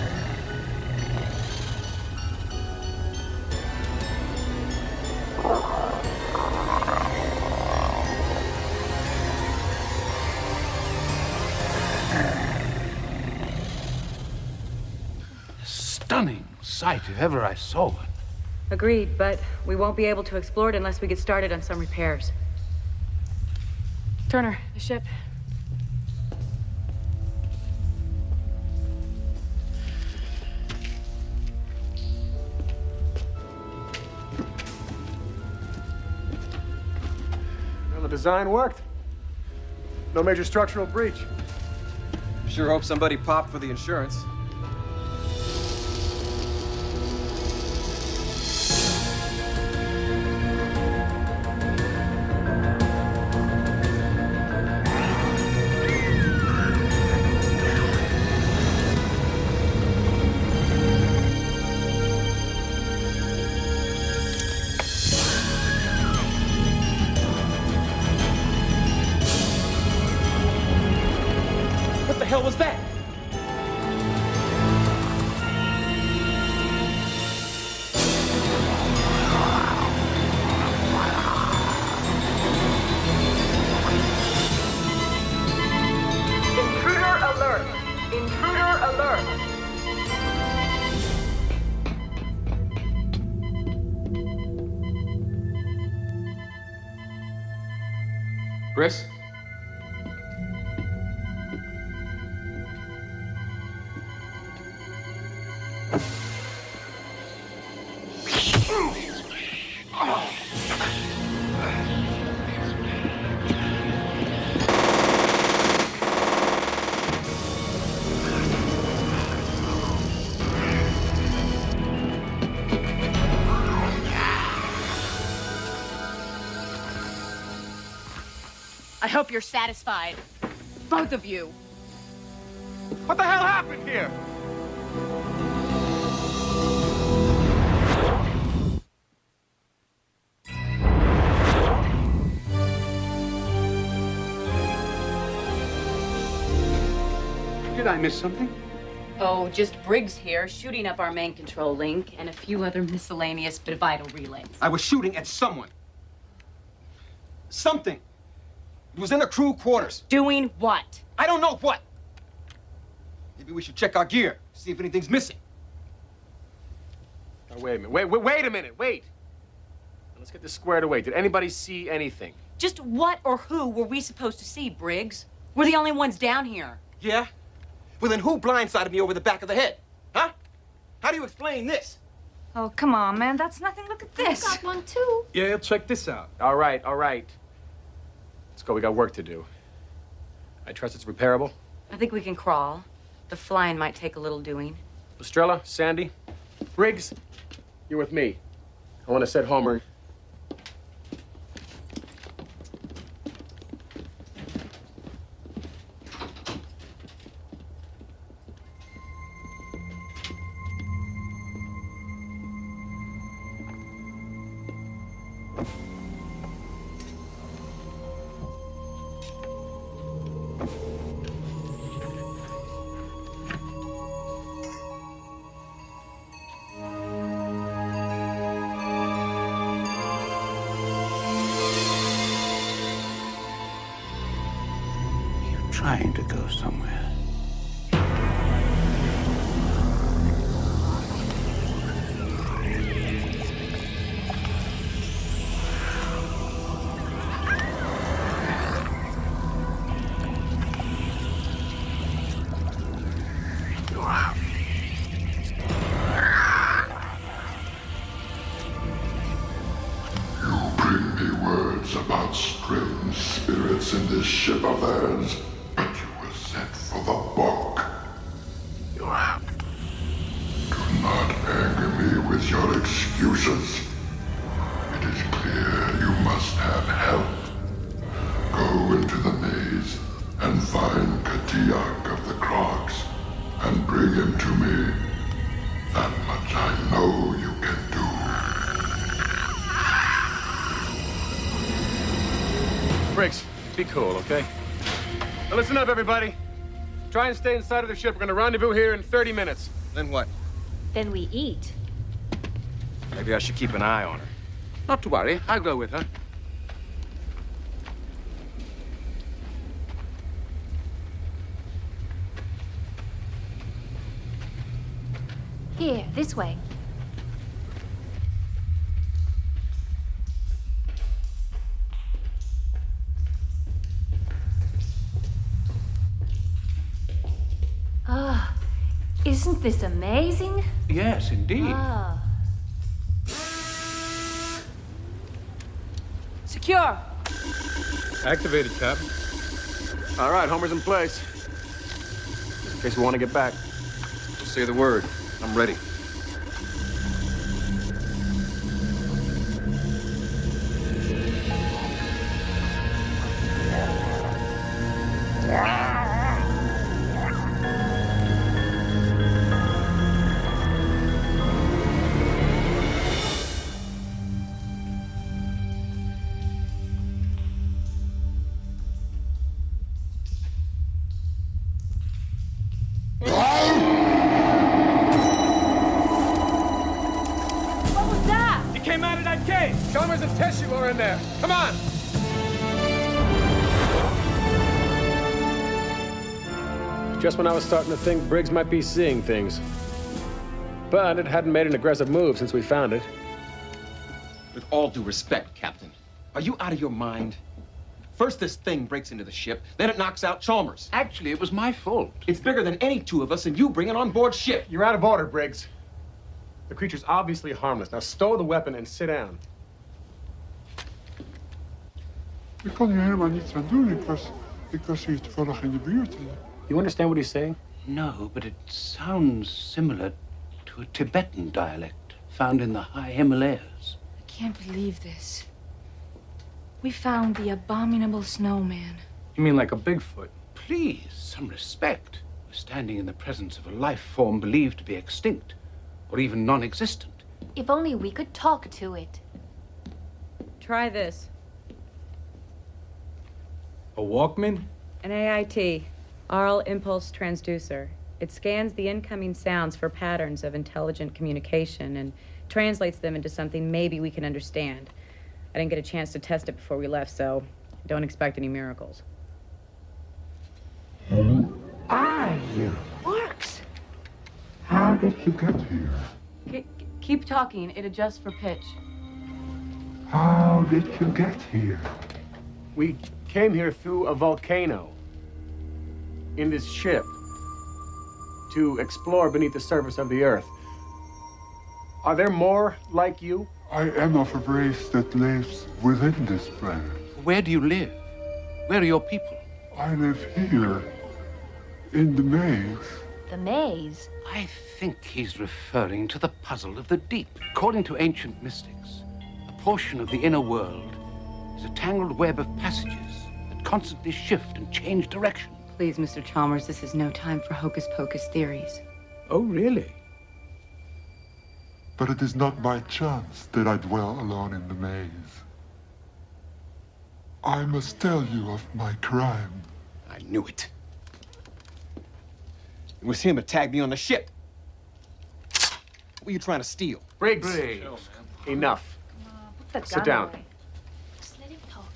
[SPEAKER 12] Stunning sight if ever I saw one.
[SPEAKER 11] Agreed, but we won't be able to explore it unless we get started on some repairs.
[SPEAKER 15] Turner, the ship.
[SPEAKER 8] Well, the design worked. No major structural breach.
[SPEAKER 18] Sure hope somebody popped for the insurance. What the hell was that?
[SPEAKER 6] Intruder alert! Intruder alert!
[SPEAKER 18] Chris?
[SPEAKER 11] hope you're satisfied. Both of you.
[SPEAKER 18] What the hell happened here?
[SPEAKER 12] Did I miss something?
[SPEAKER 11] Oh, just Briggs here, shooting up our main control link and a few other miscellaneous but vital relays.
[SPEAKER 18] I was shooting at someone. Something. It was in the crew quarters.
[SPEAKER 11] Doing what?
[SPEAKER 18] I don't know what. Maybe we should check our gear, see if anything's missing.
[SPEAKER 8] Now, wait a minute. Wait a minute. Wait. Now, let's get this squared away. Did anybody see anything?
[SPEAKER 11] Just what or who were we supposed to see, Briggs? We're the only ones down here.
[SPEAKER 18] Yeah? Well, then who blindsided me over the back of the head? Huh? How do you explain this?
[SPEAKER 13] Oh, come on, man. That's nothing. Look at this.
[SPEAKER 17] I got one too.
[SPEAKER 14] Yeah, check this out.
[SPEAKER 8] All right. Let's go. We got work to do. I trust it's repairable.
[SPEAKER 11] I think we can crawl. The flying might take a little doing.
[SPEAKER 8] Estrella, Sandy, Briggs, you're with me. I want to set Homer.
[SPEAKER 12] Trying to go somewhere.
[SPEAKER 19] You bring me words about strange spirits in this ship of theirs. For the book. Do not anger me with your excuses. It is clear you must have help. Go into the maze and find Katiak of the Crocs and bring him to me. That much I know you can do.
[SPEAKER 8] Briggs, be cool, okay? Now listen up, everybody. Try and stay inside of the ship. We're gonna rendezvous here in 30 minutes.
[SPEAKER 18] Then what?
[SPEAKER 17] Then we eat.
[SPEAKER 18] Maybe I should keep an eye on her.
[SPEAKER 12] Not to worry. I'll go with her.
[SPEAKER 17] Here, this way. Ah, isn't this amazing?
[SPEAKER 12] Yes, indeed.
[SPEAKER 17] Ah.
[SPEAKER 11] Secure.
[SPEAKER 8] Activated, Captain. All right, Homer's in place. In case we want to get back.
[SPEAKER 18] Just say the word. I'm ready.
[SPEAKER 8] Chalmers and Teshua are in there. Come on! Just when I was starting to think Briggs might be seeing things. But it hadn't made an aggressive move since we found it.
[SPEAKER 18] With all due respect, Captain, are you out of your mind? First this thing breaks into the ship, then it knocks out Chalmers.
[SPEAKER 12] Actually, it was my fault.
[SPEAKER 18] It's bigger than any two of us, and you bring it on board ship.
[SPEAKER 8] You're out of order, Briggs. The creature's obviously harmless. Now stow the weapon and sit down.
[SPEAKER 20] Ik kon hier helemaal niets aan doen. Ik was hier toevallig in de buurt.
[SPEAKER 8] You understand what he's saying?
[SPEAKER 12] No, but it sounds similar to a Tibetan dialect found in the high Himalayas.
[SPEAKER 13] I can't believe this. We found the abominable snowman.
[SPEAKER 14] You mean like a Bigfoot?
[SPEAKER 12] Please, some respect. We're standing in the presence of a life form believed to be extinct, or even non-existent.
[SPEAKER 6] If only we could talk to it.
[SPEAKER 11] Try this.
[SPEAKER 14] A Walkman?
[SPEAKER 11] An AIT, Aural Impulse Transducer. It scans the incoming sounds for patterns of intelligent communication and translates them into something maybe we can understand. I didn't get a chance to test it before we left, so don't expect any miracles.
[SPEAKER 20] Who
[SPEAKER 11] are you? Works.
[SPEAKER 20] How did you get here?
[SPEAKER 11] Keep talking. It adjusts for pitch.
[SPEAKER 20] How did you get here?
[SPEAKER 8] We came here through a volcano in this ship to explore beneath the surface of the Earth. Are there more like you?
[SPEAKER 20] I am of a race that lives within this planet.
[SPEAKER 12] Where do you live? Where are your people?
[SPEAKER 20] I live here, in the maze.
[SPEAKER 6] The maze?
[SPEAKER 12] I think he's referring to the puzzle of the deep. According to ancient mystics, a portion of the inner world is a tangled web of passages that constantly shift and change direction.
[SPEAKER 11] Please, Mr. Chalmers, this is no time for hocus-pocus theories.
[SPEAKER 12] Oh, really?
[SPEAKER 20] But it is not by chance that I dwell alone in the maze. I must tell you of my crime.
[SPEAKER 18] I knew it. It was him that tagged me on the ship. What were you trying to steal?
[SPEAKER 8] Briggs. Enough.
[SPEAKER 6] Put the
[SPEAKER 8] Sit
[SPEAKER 6] gun
[SPEAKER 8] down.
[SPEAKER 6] away. Just let him talk.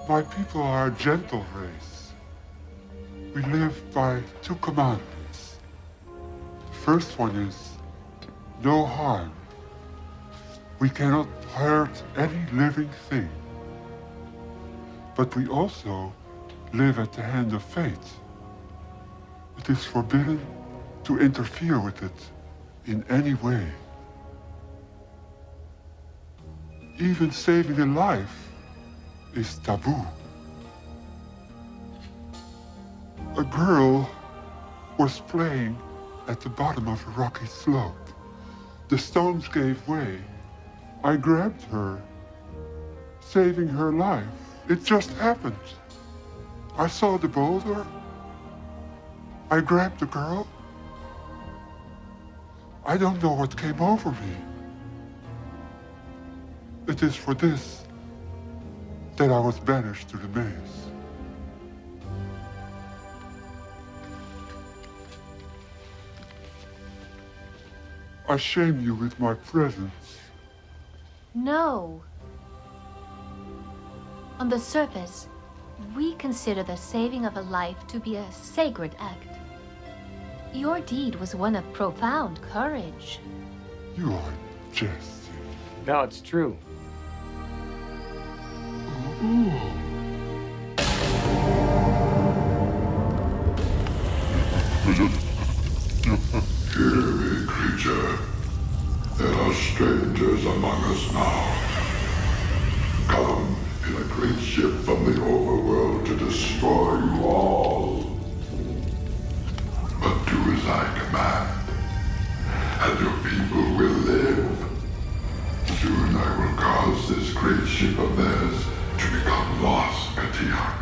[SPEAKER 20] My people are a gentle race. We live by two commandments. The first one is no harm. We cannot hurt any living thing. But we also live at the hand of fate. It is forbidden to interfere with it in any way. Even saving a life is taboo. A girl was playing at the bottom of a rocky slope. The stones gave way. I grabbed her, saving her life. It just happened. I saw the boulder. I grabbed the girl. I don't know what came over me. It is for this that I was banished to the maze. I shame you with my presence.
[SPEAKER 6] No. On the surface, we consider the saving of a life to be a sacred act. Your deed was one of profound courage.
[SPEAKER 20] You are jesting.
[SPEAKER 8] No, it's true.
[SPEAKER 19] Hear me, creature. There are strangers among us now. Come in a great ship from the overworld to destroy you all. But do as I command, and your people will live. Soon I will cause this great ship of theirs to become lost, Katiak.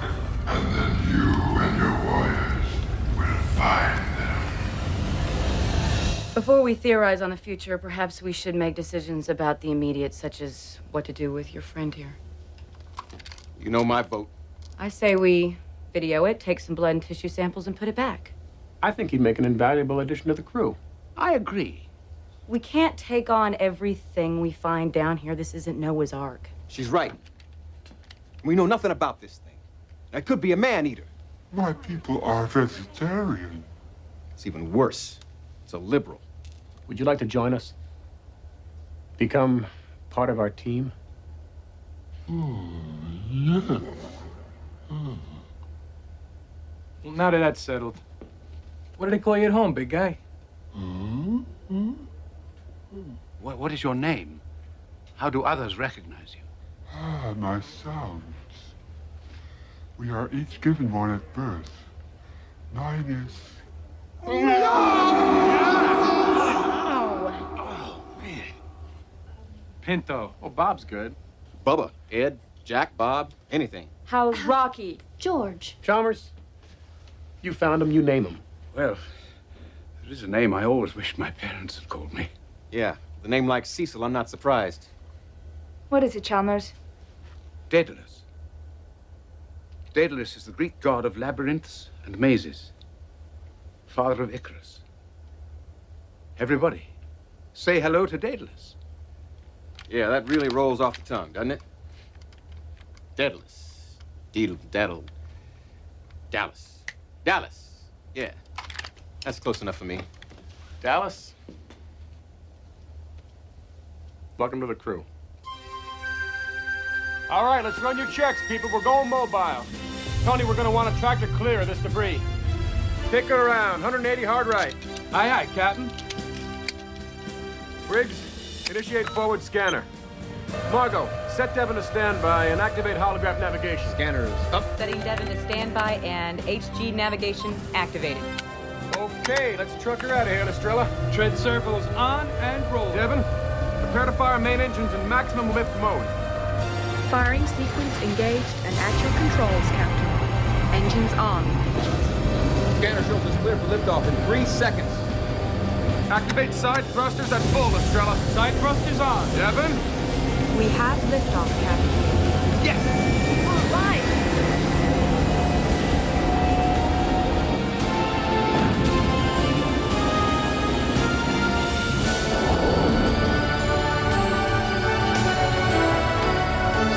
[SPEAKER 19] And then you and your warriors will find them.
[SPEAKER 11] Before we theorize on the future, perhaps we should make decisions about the immediate, such as what to do with your friend here.
[SPEAKER 18] You know my vote.
[SPEAKER 11] I say we video it, take some blood and tissue samples, and put it back.
[SPEAKER 8] I think he'd make an invaluable addition to the crew.
[SPEAKER 12] I agree.
[SPEAKER 11] We can't take on everything we find down here. This isn't Noah's Ark.
[SPEAKER 18] She's right. We know nothing about this thing. It could be a man-eater.
[SPEAKER 20] My people are vegetarian.
[SPEAKER 18] It's even worse. It's a liberal.
[SPEAKER 8] Would you like to join us? Become part of our team?
[SPEAKER 20] Yes.
[SPEAKER 14] Well, now that that's settled, what do they call you at home, big guy?
[SPEAKER 12] What is your name? How do others recognize you?
[SPEAKER 20] Ah, my sounds. We are each given one at birth. Mine is...
[SPEAKER 14] Pinto.
[SPEAKER 8] Oh, Bob's good.
[SPEAKER 18] Bubba, Ed, Jack, Bob, anything.
[SPEAKER 11] How's Rocky?
[SPEAKER 17] George.
[SPEAKER 8] Chalmers, you found him, you name him.
[SPEAKER 12] Well, there is a name I always wished my parents had called me.
[SPEAKER 18] Yeah, with a name like Cecil, I'm not surprised.
[SPEAKER 13] What is it, Chalmers?
[SPEAKER 12] Daedalus. Daedalus is the Greek god of labyrinths and mazes. Father of Icarus. Everybody, say hello to Daedalus.
[SPEAKER 18] Yeah, that really rolls off the tongue, doesn't it? Daedalus. Daddle. Dallas. Dallas. Yeah. That's close enough for me.
[SPEAKER 8] Dallas? Welcome to the crew. All right, let's run your checks, people. We're going mobile. Tony, we're gonna want a tractor clear of this debris. Kick it around, 180 hard right.
[SPEAKER 14] Aye, aye, Captain.
[SPEAKER 8] Briggs, initiate forward scanner. Margot, set Devon to standby and activate holograph navigation.
[SPEAKER 18] Scanners up.
[SPEAKER 11] Setting Devon to standby and HG navigation activated.
[SPEAKER 8] Okay, let's truck her out of here, Estrella.
[SPEAKER 14] Tread circles on and roll.
[SPEAKER 8] Devon, prepare to fire main engines in maximum lift mode.
[SPEAKER 15] Firing sequence engaged and at your controls, Captain. Engines on.
[SPEAKER 18] Scanner shows us clear for liftoff in 3 seconds.
[SPEAKER 8] Activate side thrusters at full, Estrella.
[SPEAKER 14] Side thrusters on.
[SPEAKER 8] Devon?
[SPEAKER 15] We have liftoff, Captain.
[SPEAKER 8] Yes!
[SPEAKER 17] We're alive.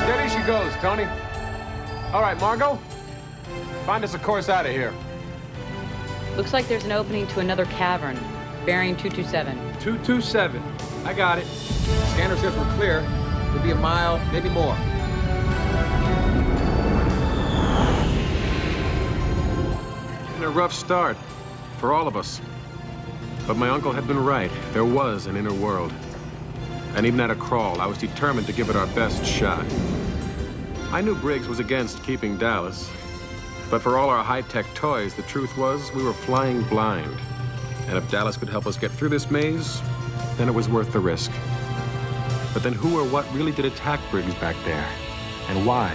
[SPEAKER 8] Steady she goes, Tony. All right, Margot. Find us a course out of here.
[SPEAKER 11] Looks like there's an opening to another cavern. Bearing 227.
[SPEAKER 14] 227. I got it.
[SPEAKER 18] Scanner says we're clear. It'll be a mile, maybe more.
[SPEAKER 8] Been a rough start for all of us. But my uncle had been right. There was an inner world. And even at a crawl, I was determined to give it our best shot. I knew Briggs was against keeping Dallas. But for all our high-tech toys, the truth was we were flying blind. And if Dallas could help us get through this maze, then it was worth the risk. But then who or what really did attack Briggs back there? And why?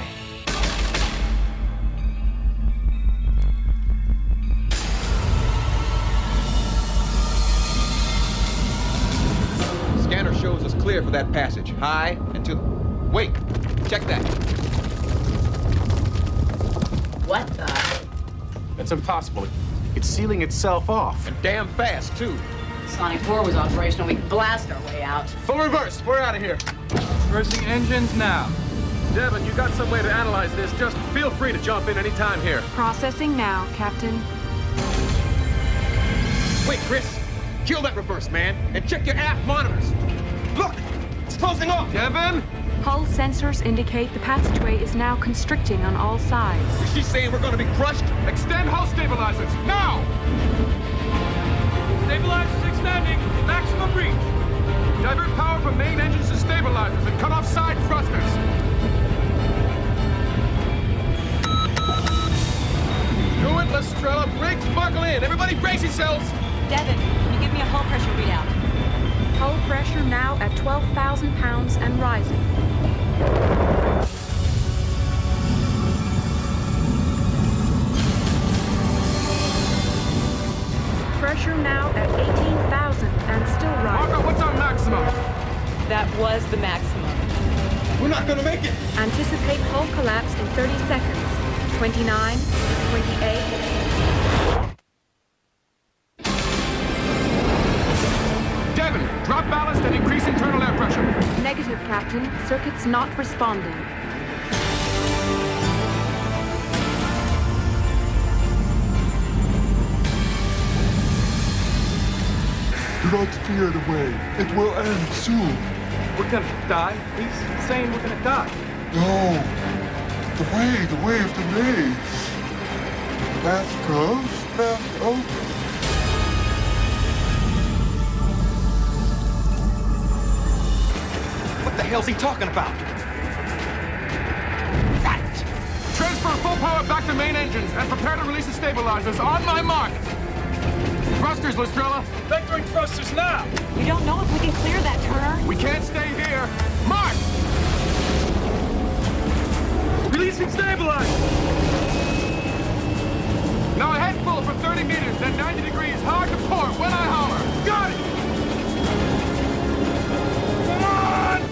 [SPEAKER 18] Scanner shows us clear for that passage. High and to the... Wait, check that.
[SPEAKER 11] What the?
[SPEAKER 8] That's impossible. It's sealing itself off.
[SPEAKER 18] And damn fast, too.
[SPEAKER 11] Sonic 4 was operational. We can blast our way out.
[SPEAKER 8] Full reverse. We're out of here.
[SPEAKER 14] Reversing engines now.
[SPEAKER 8] Devon, you got some way to analyze this. Just feel free to jump in any time here.
[SPEAKER 15] Processing now, Captain.
[SPEAKER 18] Wait, Chris. Kill that reverse, man. And check your aft monitors. Look! It's closing off.
[SPEAKER 8] Devon?
[SPEAKER 15] Hull sensors indicate the passageway is now constricting on all sides.
[SPEAKER 18] Is she saying we're going to be crushed?
[SPEAKER 8] Extend hull stabilizers. Now!
[SPEAKER 14] Stabilizers extending. Maximum reach.
[SPEAKER 8] Divert power from main engines to stabilizers and cut off side thrusters. Do it, Lestrella. Briggs, buckle in. Everybody brace yourselves.
[SPEAKER 11] Devon, can you give me a hull pressure readout?
[SPEAKER 15] Hull pressure now at 12,000 pounds and rising. Pressure now at 18,000 and still rising.
[SPEAKER 8] Marco, what's our maximum?
[SPEAKER 11] That was the maximum.
[SPEAKER 18] We're not going to make it.
[SPEAKER 15] Anticipate hull collapse in 30 seconds. 29, 28.
[SPEAKER 8] Devon, drop ballast and increase internal air pressure.
[SPEAKER 15] Negative, Captain. Circuits not responding.
[SPEAKER 20] Do not fear the way. It will end soon.
[SPEAKER 14] We're gonna die? He's saying we're gonna die.
[SPEAKER 20] No. The way of the maze. Path closed, path open.
[SPEAKER 18] What the hell's he talking about?
[SPEAKER 8] Transfer full power back to main engines and prepare to release the stabilizers. On my mark. Thrusters, Lestrella!
[SPEAKER 14] Vectoring thrusters now!
[SPEAKER 11] We don't know if we can clear that, Turner.
[SPEAKER 8] We can't stay here! Mark!
[SPEAKER 14] Releasing stabilizer!
[SPEAKER 8] Now a head full for 30 meters, then 90 degrees, hard to port when I holler.
[SPEAKER 14] Got it!
[SPEAKER 8] Come on!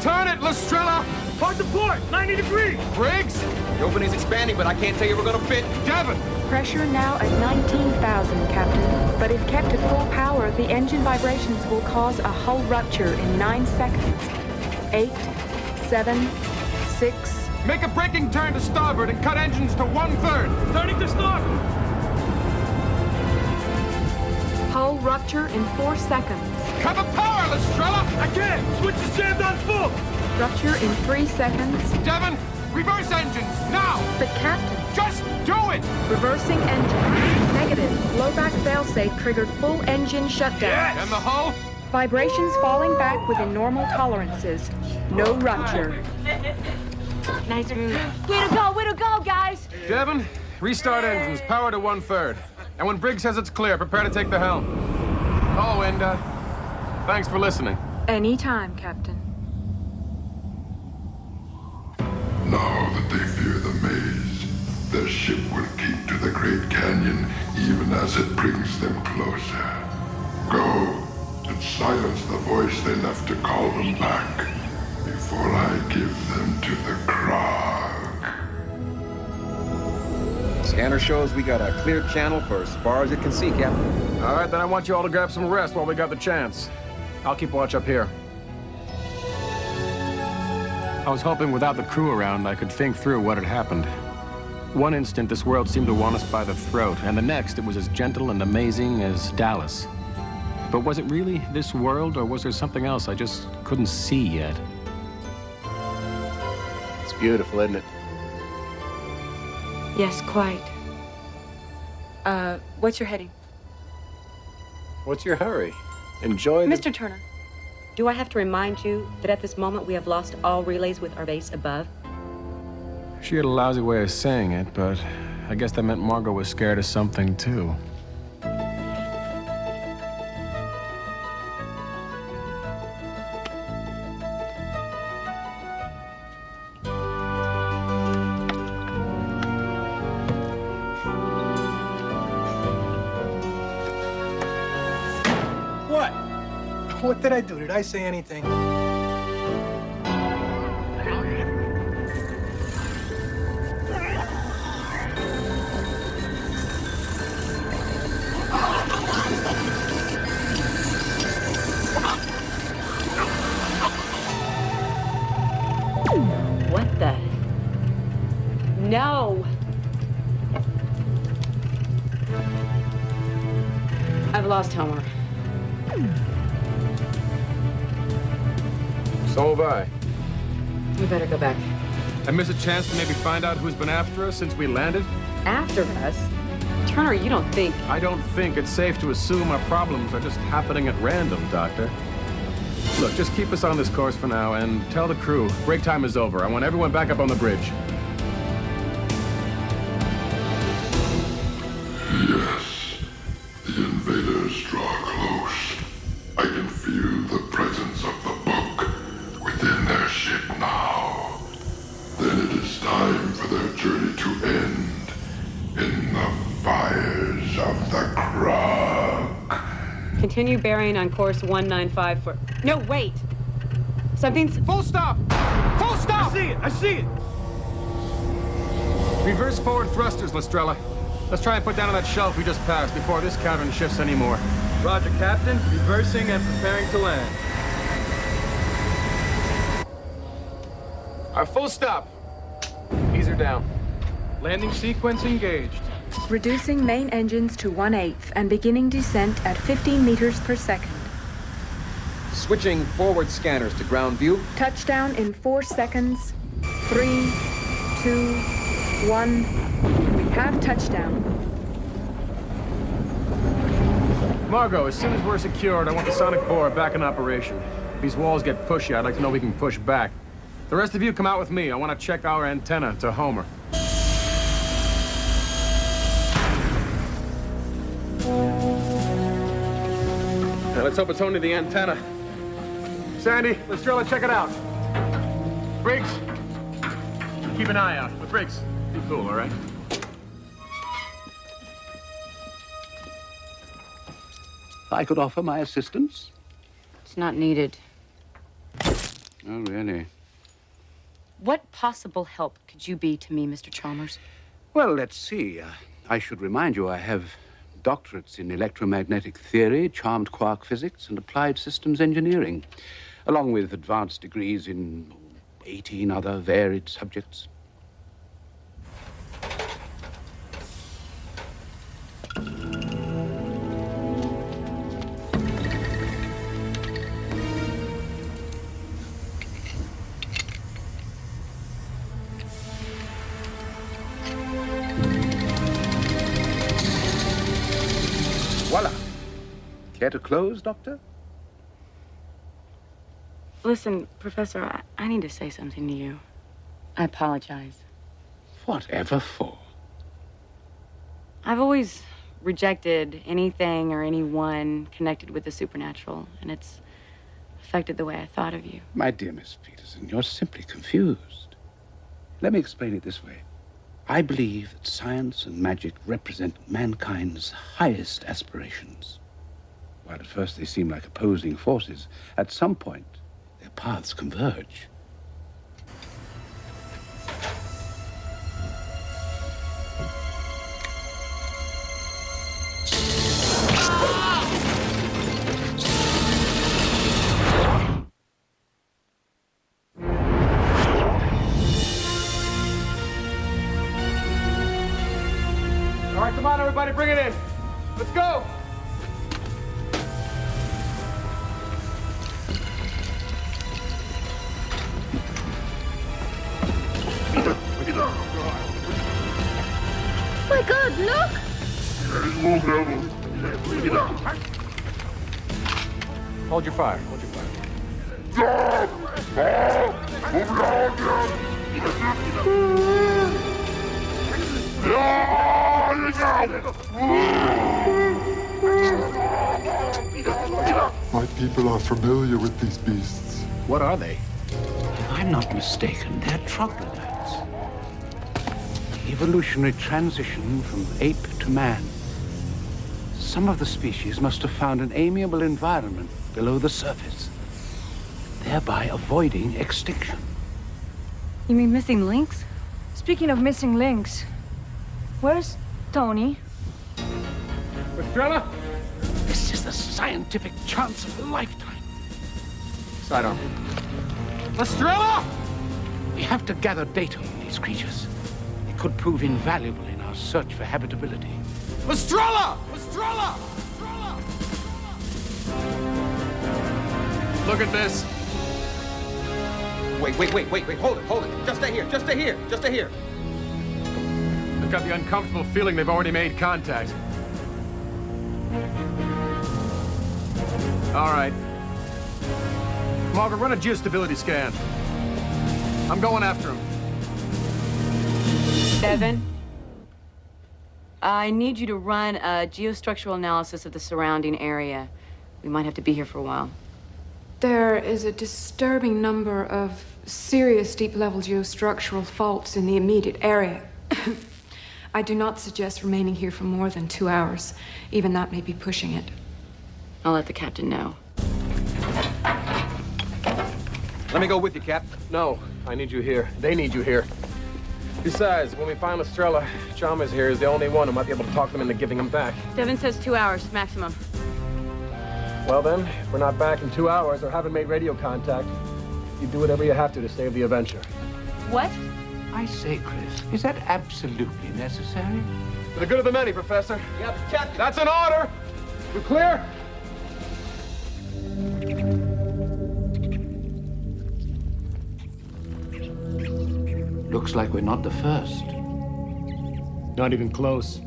[SPEAKER 8] Turn it, Lestrella!
[SPEAKER 14] Hard to port, 90 degrees!
[SPEAKER 8] Briggs?
[SPEAKER 18] The opening's expanding, but I can't tell you we're gonna fit.
[SPEAKER 8] Devon!
[SPEAKER 15] Pressure now at 19,000, Captain. But if kept at full power, the engine vibrations will cause a hull rupture in 9 seconds. 8, 7, 6...
[SPEAKER 8] Make a braking turn to starboard and cut engines to 1/3.
[SPEAKER 14] Turning to starboard!
[SPEAKER 15] Hull rupture in 4 seconds.
[SPEAKER 8] Cut the power, Lestrella!
[SPEAKER 14] I can't! Switch is jammed on full!
[SPEAKER 15] Rupture in 3 seconds.
[SPEAKER 8] Devon, reverse engines, now!
[SPEAKER 15] But Captain...
[SPEAKER 8] Just do it!
[SPEAKER 15] Reversing engine. Negative. Blowback failsafe triggered full engine shutdown.
[SPEAKER 8] Yes! And the hull?
[SPEAKER 15] Vibrations falling back within normal tolerances. No rupture.
[SPEAKER 11] Nice move. Way to go, guys!
[SPEAKER 8] Devon, restart engines, power to 1/3. And when Briggs says it's clear, prepare to take the helm. Oh, and, thanks for listening.
[SPEAKER 15] Anytime, Captain.
[SPEAKER 19] Now that they fear the maze, their ship will keep to the Great Canyon even as it brings them closer. Go and silence the voice they left to call them back before I give them to the Krog.
[SPEAKER 18] Scanner shows we got a clear channel for as far as it can see, Captain.
[SPEAKER 8] All right, then I want you all to grab some rest while we got the chance. I'll keep watch up here. I was hoping without the crew around, I could think through what had happened. One instant, this world seemed to want us by the throat, and the next, it was as gentle and amazing as Dallas. But was it really this world, or was there something else I just couldn't see yet? It's beautiful, isn't it?
[SPEAKER 15] Yes, quite. What's your heading?
[SPEAKER 8] What's your hurry? Enjoy the...
[SPEAKER 11] Mr. Turner, do I have to remind you that at this moment we have lost all relays with our base above?
[SPEAKER 8] She had a lousy way of saying it, but I guess that meant Margot was scared of something, too.
[SPEAKER 14] What? What did I do? Did I say anything?
[SPEAKER 11] What the? No! I've lost Homer.
[SPEAKER 8] So have I.
[SPEAKER 11] We better go back.
[SPEAKER 8] I miss a chance to maybe find out who's been after us since we landed?
[SPEAKER 11] After us? Turner, you don't think...
[SPEAKER 8] I don't think it's safe to assume our problems are just happening at random, Doctor. Look, just keep us on this course for now and tell the crew break time is over. I want everyone back up on the bridge.
[SPEAKER 19] Yes, the invaders draw close. I can feel the presence of the book within their ship now. Then it is time for their journey to end in the fires of the Krog.
[SPEAKER 11] Continue bearing on course 195 for... No, wait! Something's...
[SPEAKER 8] Full stop! Full stop!
[SPEAKER 14] I see it!
[SPEAKER 8] Reverse forward thrusters, Lestrella. Let's try and put down on that shelf we just passed before this cavern shifts anymore.
[SPEAKER 14] Roger, Captain. Reversing and preparing to land.
[SPEAKER 8] Our full stop. Ease her down.
[SPEAKER 14] Landing sequence engaged.
[SPEAKER 15] Reducing main engines to 1/8 and beginning descent at 15 meters per second.
[SPEAKER 18] Switching forward scanners to ground view.
[SPEAKER 15] Touchdown in 4 seconds. 3, 2, 1. We have touchdown.
[SPEAKER 8] Margot, as soon as we're secured, I want the sonic bore back in operation. If these walls get pushy, I'd like to know we can push back. The rest of you come out with me. I want to check our antenna to Homer. Let's hope it's only the antenna. Sandy, let's drill it. Check it out. Briggs, keep an eye out. But Briggs, be cool, all right?
[SPEAKER 12] If I could offer my assistance?
[SPEAKER 11] It's not needed.
[SPEAKER 12] Oh, really?
[SPEAKER 11] What possible help could you be to me, Mr. Chalmers?
[SPEAKER 12] Well, let's see. I should remind you I have doctorates in electromagnetic theory, charmed quark physics, and applied systems engineering, along with advanced degrees in 18 other varied subjects. Voila. Care to close, Doctor?
[SPEAKER 11] Listen, Professor, I need to say something to you. I apologize.
[SPEAKER 12] Whatever for?
[SPEAKER 11] I've always rejected anything or anyone connected with the supernatural, and it's affected the way I thought of you.
[SPEAKER 12] My dear Miss Peterson, you're simply confused. Let me explain it this way. I believe that science and magic represent mankind's highest aspirations. While at first they seem like opposing forces, at some point, their paths converge.
[SPEAKER 8] All right, come on, everybody, bring it in. Let's go.
[SPEAKER 17] My God, look!
[SPEAKER 14] Hold your fire. Hold your fire.
[SPEAKER 20] My people are familiar with these beasts.
[SPEAKER 12] What are they? If I'm not mistaken, they're troglodytes. Evolutionary transition from ape to man. Some of the species must have found an amiable environment below the surface, thereby avoiding extinction.
[SPEAKER 11] You mean missing links?
[SPEAKER 13] Speaking of missing links, where's Tony?
[SPEAKER 8] Estrella?
[SPEAKER 12] This is the scientific chance of a lifetime.
[SPEAKER 8] Sidearm. Estrella!
[SPEAKER 12] We have to gather data on these creatures. It could prove invaluable in our search for habitability.
[SPEAKER 8] Estrella! Estrella! Estrella! Look at this.
[SPEAKER 18] Wait. Hold it. Just stay here. Just stay here.
[SPEAKER 8] I've got the uncomfortable feeling they've already made contact. All right. Margaret, run a geostability scan. I'm going after him.
[SPEAKER 11] Evan, I need you to run a geostructural analysis of the surrounding area. We might have to be here for a while.
[SPEAKER 15] There is a disturbing number of serious deep-level geostructural faults in the immediate area. I do not suggest remaining here for more than 2 hours. Even that may be pushing it.
[SPEAKER 11] I'll let the captain know.
[SPEAKER 18] Let me go with you, Cap.
[SPEAKER 8] No, I need you here. They need you here. Besides, when we find Estrella, Chalmers here is the only one who might be able to talk them into giving him back.
[SPEAKER 11] Devin says 2 hours, maximum.
[SPEAKER 8] Well then, if we're not back in 2 hours or haven't made radio contact, you do whatever you have to save the Avenger.
[SPEAKER 11] What?
[SPEAKER 12] I say, Chris, is that absolutely necessary?
[SPEAKER 8] For the good of the many, Professor.
[SPEAKER 18] Yep, Captain.
[SPEAKER 8] That's an order. You clear?
[SPEAKER 12] Looks like we're not the first.
[SPEAKER 8] Not even close.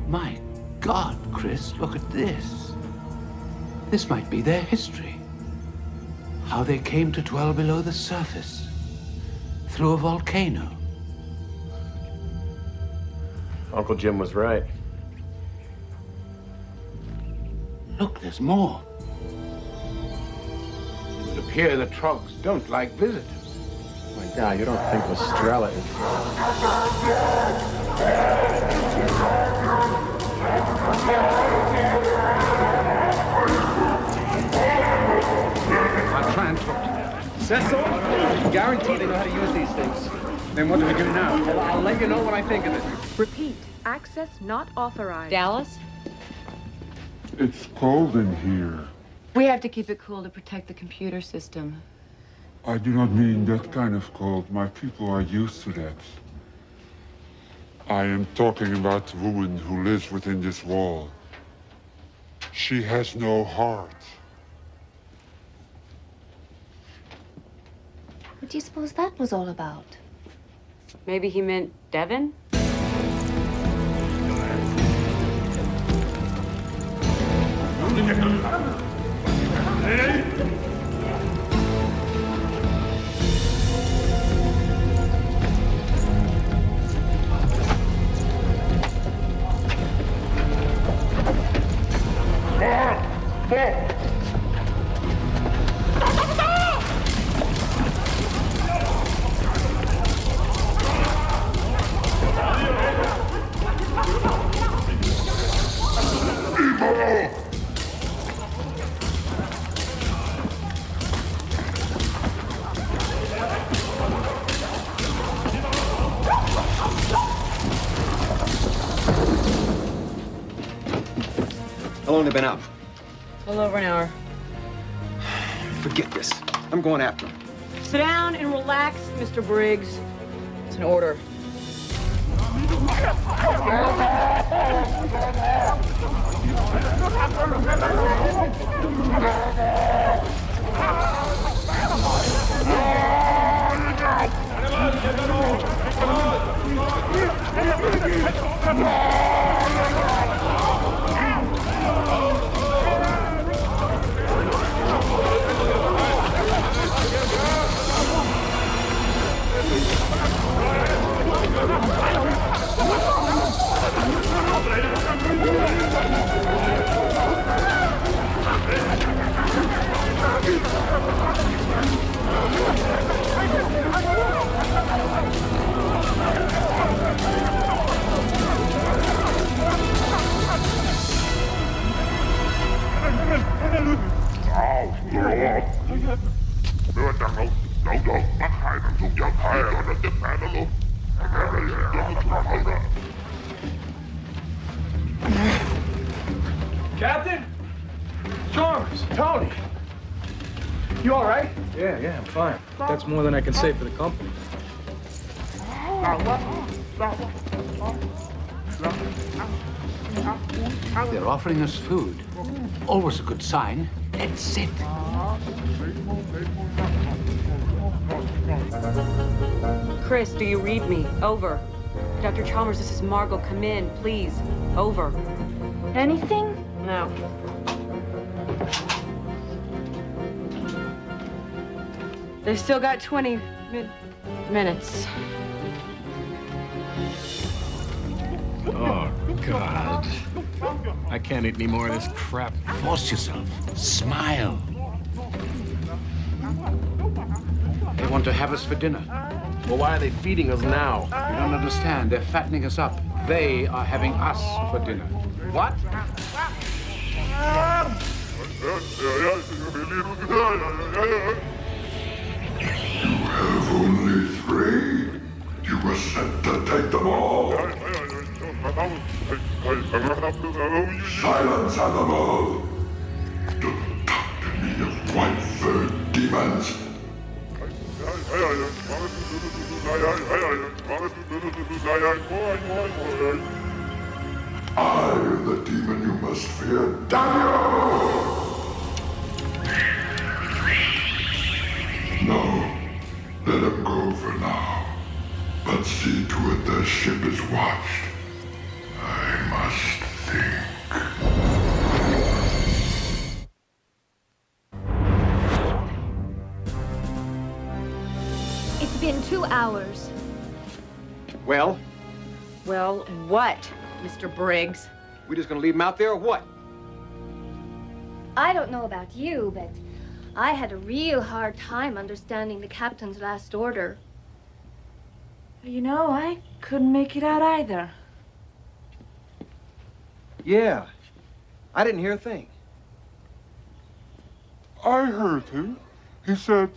[SPEAKER 12] My God, Chris, look at this. This might be their history. How they came to dwell below the surface, through a volcano.
[SPEAKER 8] Uncle Jim was right.
[SPEAKER 12] Look, there's more. It would appear the Trogs don't like visitors.
[SPEAKER 8] My God, you don't think Lestrella is...
[SPEAKER 12] I'll try and talk to them.
[SPEAKER 2] Cecil, guaranteed they know how to use these things.
[SPEAKER 12] Then what do we do now?
[SPEAKER 2] Well, I'll let you know what I think of it.
[SPEAKER 15] Repeat. Access not authorized.
[SPEAKER 11] Dallas?
[SPEAKER 20] It's cold in here.
[SPEAKER 11] We have to keep it cool to protect the computer system.
[SPEAKER 20] I do not mean that kind of cold. My people are used to that. I am talking about the woman who lives within this wall. She has no heart.
[SPEAKER 6] What do you suppose that was all about?
[SPEAKER 11] Maybe he meant Devin?
[SPEAKER 2] How long have they been out?
[SPEAKER 11] A little over an hour.
[SPEAKER 2] Forget this. I'm going after them.
[SPEAKER 11] Sit down and relax, Mr. Briggs. It's an order.
[SPEAKER 2] Captain? Chalmers, Tony. You all right?
[SPEAKER 14] Yeah, I'm fine. That's more than I can say for the company.
[SPEAKER 12] They're offering us food. Always a good sign. Let's sit.
[SPEAKER 11] Chris, do you read me? Over. Dr. Chalmers, this is Margot. Come in, please. Over.
[SPEAKER 13] Anything?
[SPEAKER 11] No. They've still got 20 minutes.
[SPEAKER 9] Oh, God. I can't eat any more of this crap.
[SPEAKER 12] Force yourself. Smile. They want to have us for dinner.
[SPEAKER 8] Well, why are they feeding us now?
[SPEAKER 12] You don't understand. They're fattening us up. They are having us for dinner.
[SPEAKER 8] What?
[SPEAKER 19] You have only 3. You were sent to take them all. Silence, animal! Don't talk to me of white-furred demons. I am the demon you must fear, Daniel! No, let him go for now. But see to it their ship is watched. I must think.
[SPEAKER 17] hours.
[SPEAKER 2] Well,
[SPEAKER 11] Well, what, Mr. Briggs?
[SPEAKER 2] we just gonna leave him out there or what?
[SPEAKER 17] I don't know about you, but I had a real hard time understanding the captain's last order.
[SPEAKER 13] You know, I couldn't make it out either.
[SPEAKER 2] Yeah. I didn't hear a thing.
[SPEAKER 20] I heard him. He said,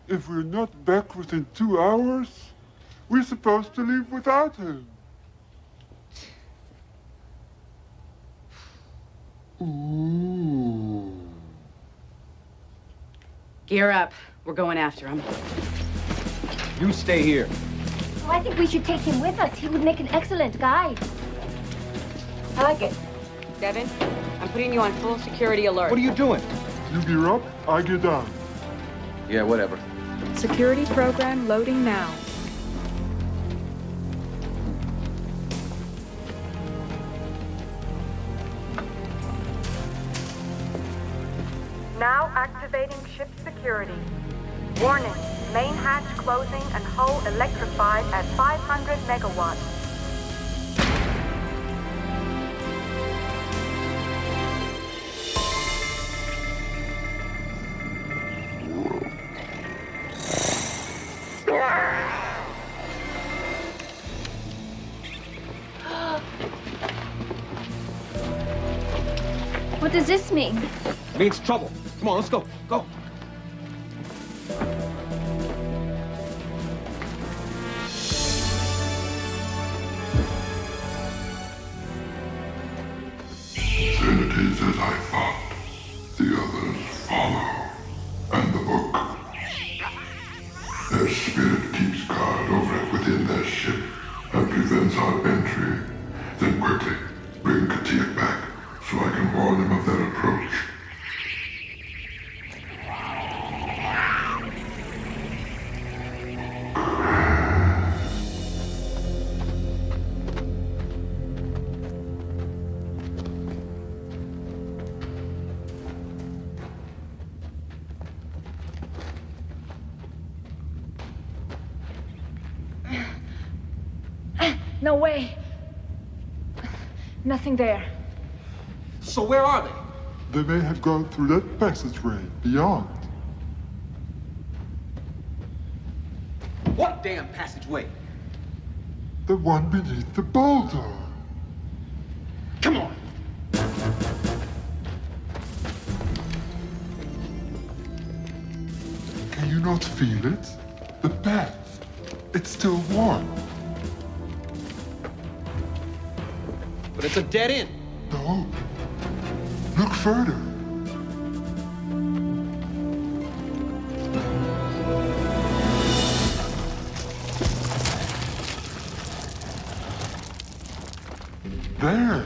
[SPEAKER 20] if we're not back within 2 hours, we're supposed to leave without him. Ooh.
[SPEAKER 11] Gear up. We're going after him.
[SPEAKER 2] You stay here.
[SPEAKER 17] Oh, I think we should take him with us. He would make an excellent guide.
[SPEAKER 11] I like it. Devin, I'm putting you on full security alert.
[SPEAKER 2] What are you doing?
[SPEAKER 20] You gear up, I get down.
[SPEAKER 2] Yeah, whatever.
[SPEAKER 15] Security program loading now.
[SPEAKER 21] Now activating ship security. Warning, main hatch closing and hull electrified at 500 megawatts.
[SPEAKER 17] What does this mean?
[SPEAKER 2] Means trouble. Come on, let's go. Go.
[SPEAKER 19] Then it is as I thought. The others follow. And the book. Their spirit keeps guard over it within their ship and prevents our entry. Then quickly, bring Katia back so I can warn them of their approach.
[SPEAKER 13] No way. Nothing there.
[SPEAKER 2] So where are they?
[SPEAKER 20] They may have gone through that passageway beyond.
[SPEAKER 2] What damn passageway?
[SPEAKER 20] The one beneath the boulder.
[SPEAKER 2] Come on.
[SPEAKER 20] Can you not feel it? The path. It's still warm.
[SPEAKER 2] But it's a dead end.
[SPEAKER 20] No. Look further. There.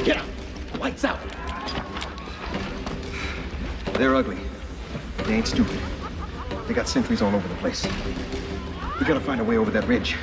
[SPEAKER 2] Get up. Lights out. They're ugly. They ain't stupid. They got sentries all over the place. We gotta find a way over that ridge.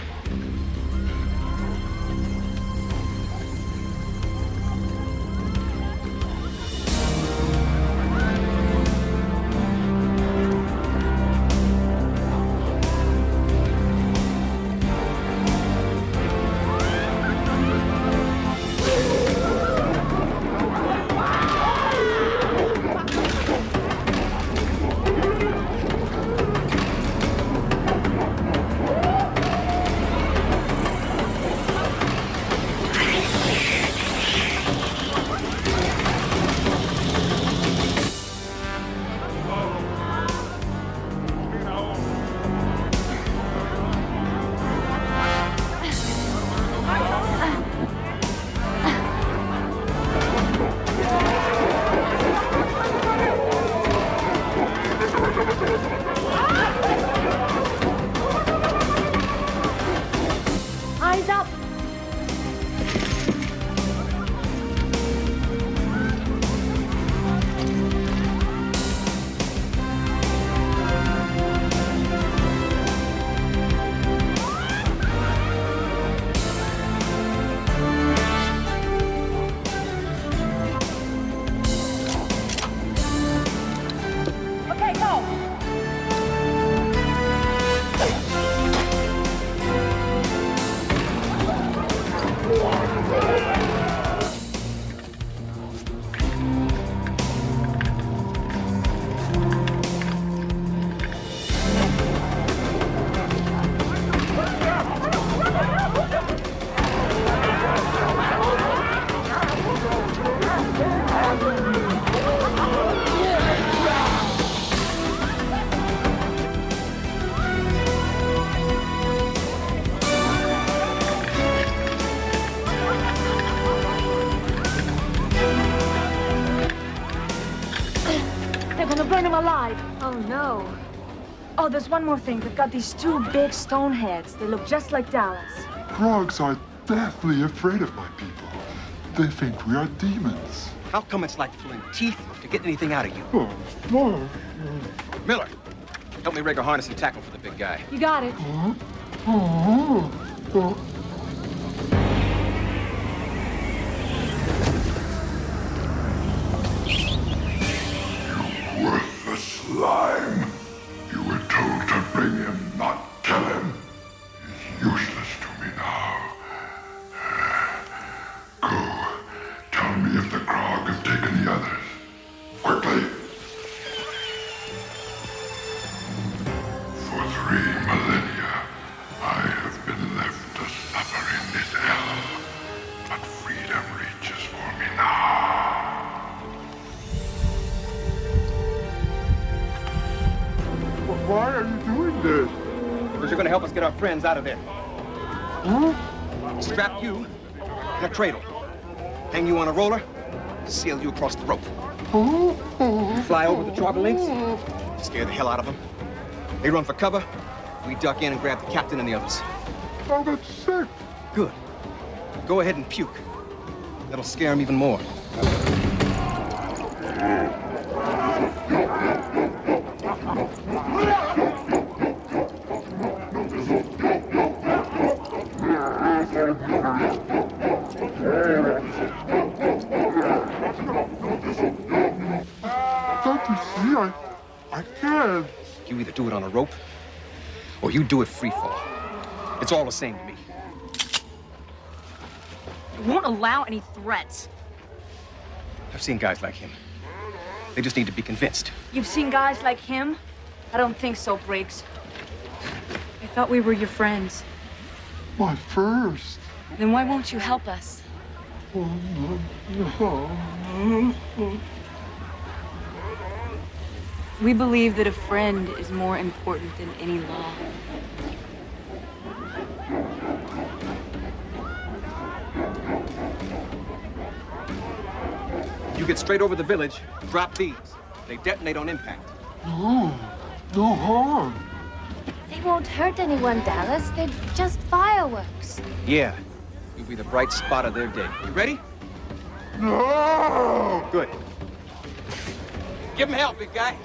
[SPEAKER 13] Oh, there's one more thing. They've got these two big stone heads. They look just like Dallas.
[SPEAKER 20] Frogs are deathly afraid of my people. They think we are demons.
[SPEAKER 2] How come it's like pulling teeth to get anything out of you?
[SPEAKER 20] Oh.
[SPEAKER 18] Miller, help me rig a harness and tackle for the big guy.
[SPEAKER 13] You got it.
[SPEAKER 19] Worthless slime. You were told to bring him, not kill him. He's useless to me now. Go. Tell me if the Krog have taken the others. Quickly. For 3 millennia, I have been left to suffer in this hell. But freedom reaches for me now.
[SPEAKER 20] Why are you doing this?
[SPEAKER 18] Because you're going to help us get our friends out of there.
[SPEAKER 20] Huh?
[SPEAKER 18] Strap you in a cradle. Hang you on a roller. Sail you across the rope. Fly over the Troggerlinks. Scare the hell out of them. They run for cover. We duck in and grab the captain and the others.
[SPEAKER 20] Oh, that's sick.
[SPEAKER 18] Good. Go ahead and puke. That'll scare them even more.
[SPEAKER 20] Don't you see? I can't.
[SPEAKER 18] You either do it on a rope, or you do it free fall. It's all the same to me.
[SPEAKER 11] You won't allow any threats.
[SPEAKER 18] I've seen guys like him. They just need to be convinced.
[SPEAKER 13] You've seen guys like him? I don't think so, Briggs.
[SPEAKER 11] I thought we were your friends.
[SPEAKER 20] My first.
[SPEAKER 11] Then why won't you help us? We believe that a friend is more important than any law.
[SPEAKER 18] You get straight over the village, drop these. They detonate on impact.
[SPEAKER 20] No harm.
[SPEAKER 6] They won't hurt anyone, Dallas. They're just fireworks.
[SPEAKER 18] Yeah, you'll be the bright spot of their day. You ready?
[SPEAKER 20] No!
[SPEAKER 18] Good. Give him hell, big guy.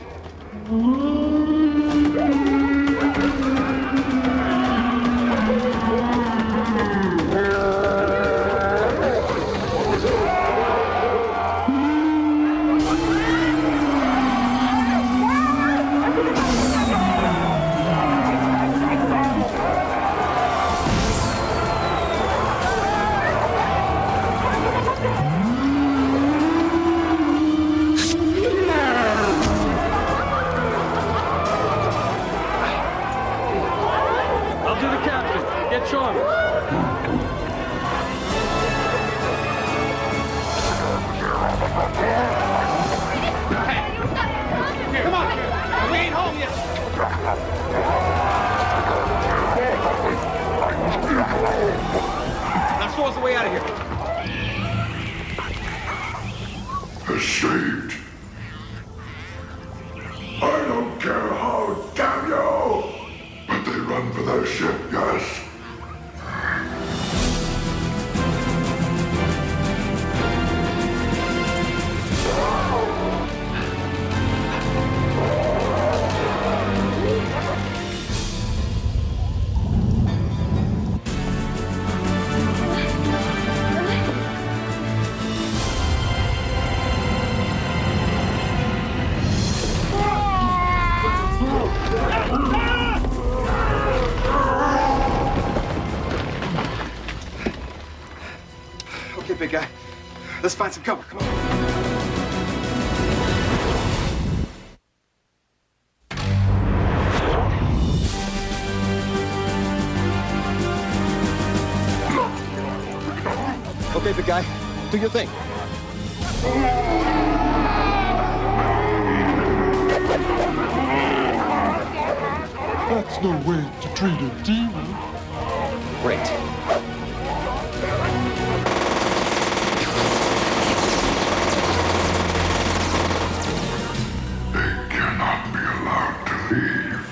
[SPEAKER 19] Escaped. I don't care how, damn you! But they run for their ship, yes?
[SPEAKER 18] Okay, big guy. Let's find some cover. Come on. Okay, big guy. Do your thing.
[SPEAKER 20] That's no way to treat a demon.
[SPEAKER 18] Great.
[SPEAKER 19] They cannot be allowed to leave.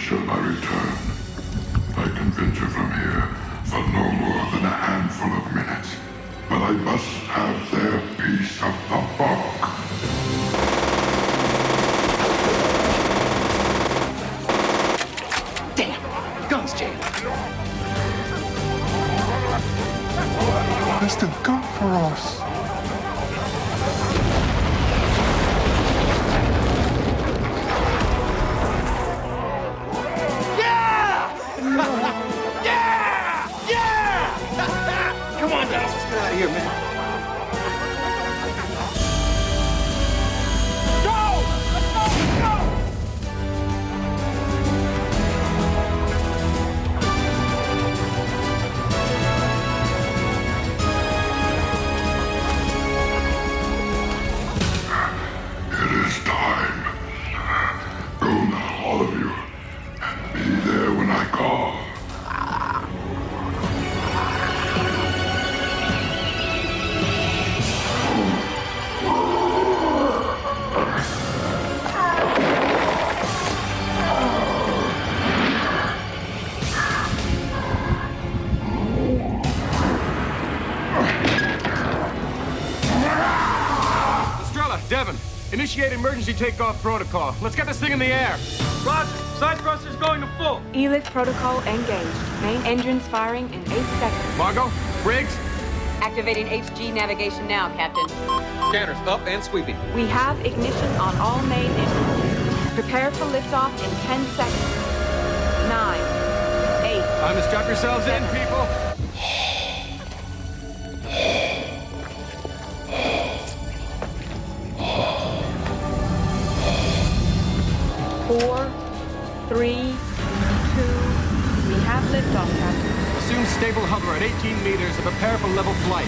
[SPEAKER 19] shall I return. I can venture from here for no more than a handful of minutes, but I must have their piece of the book.
[SPEAKER 2] Damn! Gun's jammed.
[SPEAKER 20] Where's the gun for us?
[SPEAKER 2] Come on, Dallas, let's get out of here, man.
[SPEAKER 19] It is time. Go now, all of you, and be there when I call.
[SPEAKER 8] Devin, initiate emergency takeoff protocol. Let's get this thing in the air.
[SPEAKER 4] Roger. Side thrusters going to full.
[SPEAKER 15] ELIF protocol engaged. Main engines firing in 8 seconds.
[SPEAKER 8] Margot, Briggs.
[SPEAKER 11] Activating HG navigation now, Captain.
[SPEAKER 18] Scanners up and sweeping.
[SPEAKER 15] We have ignition on all main engines. Prepare for liftoff in 10 seconds. 9, 8.
[SPEAKER 8] Time to strap yourselves in, people.
[SPEAKER 15] 4, 3, 2. We have liftoff, Captain.
[SPEAKER 8] Assume stable hover at 18 meters and prepare for level flight.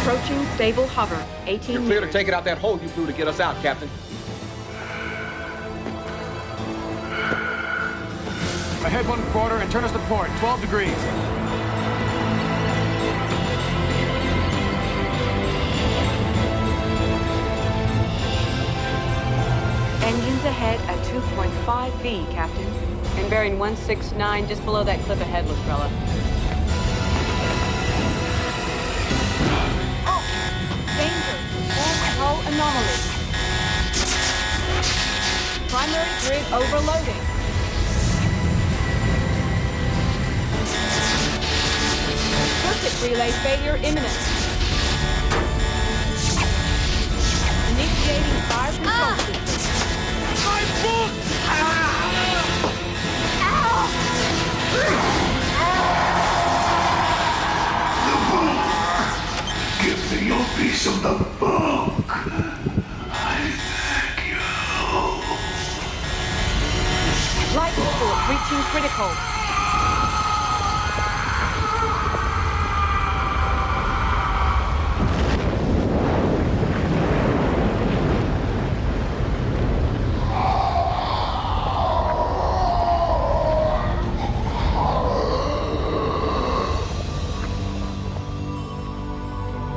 [SPEAKER 15] Approaching stable hover, 18
[SPEAKER 18] You're clear to
[SPEAKER 15] meters.
[SPEAKER 18] take it out that hole you blew to get us out, Captain.
[SPEAKER 8] Ahead 1/4 and turn us to port, 12 degrees.
[SPEAKER 15] Engines ahead at 2.5 V, Captain.
[SPEAKER 11] And bearing 169 just below that cliff ahead, Lestrella.
[SPEAKER 15] Oh! Danger! Hull anomaly. Primary grid overloading. Circuit relay failure imminent. Initiating fire control system.
[SPEAKER 4] My book!
[SPEAKER 19] Give me your piece of the book. I beg you.
[SPEAKER 15] Light support reaching critical.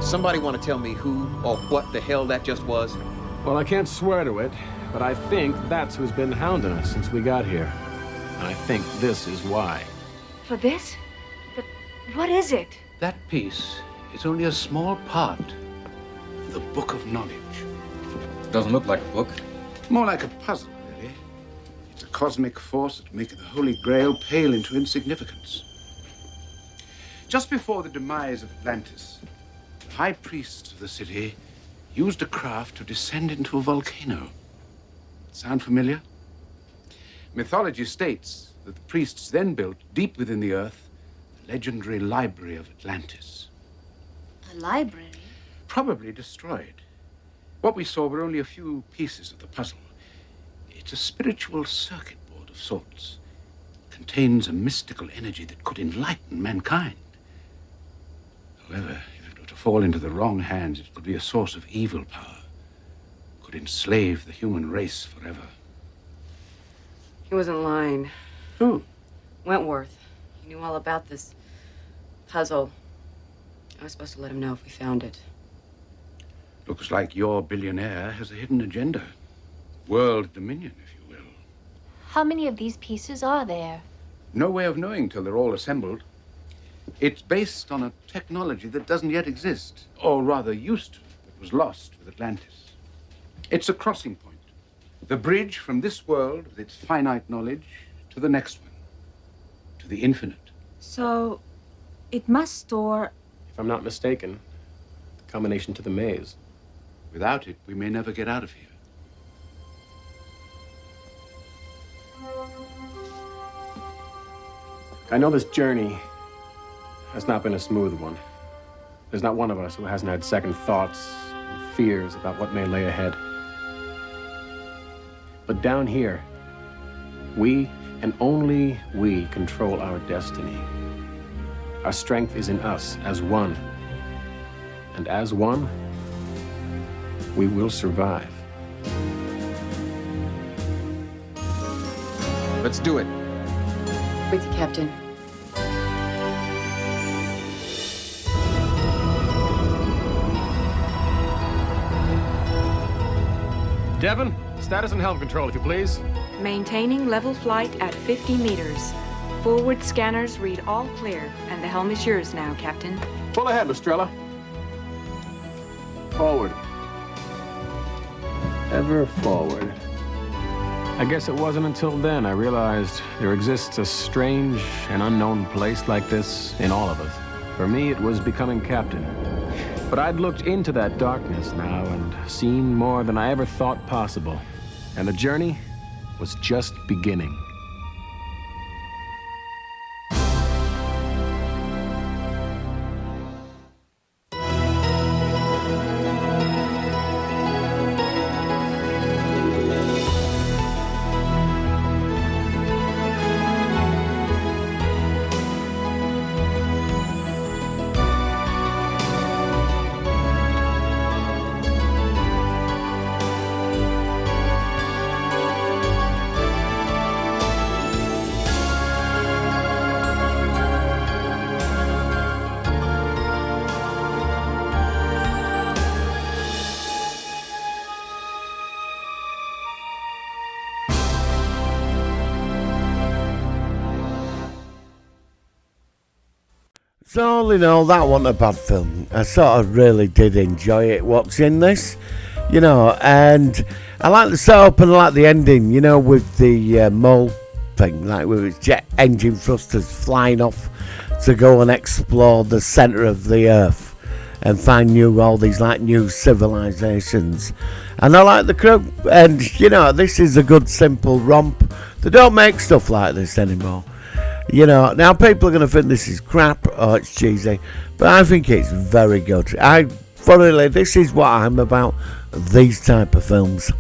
[SPEAKER 18] Somebody want to tell me who or what the hell that just was?
[SPEAKER 9] Well, I can't swear to it, but I think that's who's been hounding us since we got here. And I think this is why.
[SPEAKER 13] For this? But what is it?
[SPEAKER 12] That piece is only a small part of the Book of Knowledge.
[SPEAKER 16] Doesn't look like a book.
[SPEAKER 12] More like a puzzle, really. It's a cosmic force that maketh the Holy Grail pale into insignificance. Just before the demise of Atlantis, the high priests of the city used a craft to descend into a volcano. Sound familiar? Mythology states that the priests then built, deep within the earth, the legendary library of Atlantis.
[SPEAKER 17] A library?
[SPEAKER 12] Probably destroyed. What we saw were only a few pieces of the puzzle. It's a spiritual circuit board of sorts. Contains a mystical energy that could enlighten mankind. However, if it were to fall into the wrong hands, it could be a source of evil power. Could enslave the human race forever.
[SPEAKER 15] He wasn't lying.
[SPEAKER 11] Who? Wentworth. He knew all about this puzzle. I was supposed to let him know if we found it.
[SPEAKER 12] Looks like your billionaire has a hidden agenda. World dominion, if you will.
[SPEAKER 6] How many of these pieces are there?
[SPEAKER 12] No way of knowing till they're all assembled. It's based on a technology that doesn't yet exist, or rather used to. It was lost with Atlantis. It's a crossing point. The bridge from this world with its finite knowledge to the next one, to the infinite.
[SPEAKER 13] So, it must store...
[SPEAKER 9] If I'm not mistaken, the combination to the maze.
[SPEAKER 12] Without it, we may never get out of here.
[SPEAKER 9] I know this journey has not been a smooth one. There's not one of us who hasn't had second thoughts and fears about what may lay ahead. But down here, we and only we control our destiny. Our strength is in us as one. And as one, we will survive.
[SPEAKER 18] Let's do it.
[SPEAKER 11] With you, Captain.
[SPEAKER 8] Devon, status and helm control, if you please.
[SPEAKER 15] Maintaining level flight at 50 meters. Forward scanners read all clear, and the helm is yours now, Captain.
[SPEAKER 9] Pull ahead, Lestrella. Forward. Ever forward. I guess it wasn't until then I realized there exists a strange and unknown place like this in all of us. For me, it was becoming captain. But I'd looked into that darkness now and seen more than I ever thought possible. And the journey was just beginning.
[SPEAKER 1] So all in all, that wasn't a bad film. I sort of really did enjoy it, what's in this, you know, and I like the setup and I like the ending, you know, with the mole thing, like with its jet engine thrusters flying off to go and explore the centre of the earth and find all these like new civilizations. And I like the crew, and you know, this is a good simple romp. They don't make stuff like this anymore. You know, now people are going to think this is crap or it's cheesy, but I think it's very good. This is what I'm about, these type of films.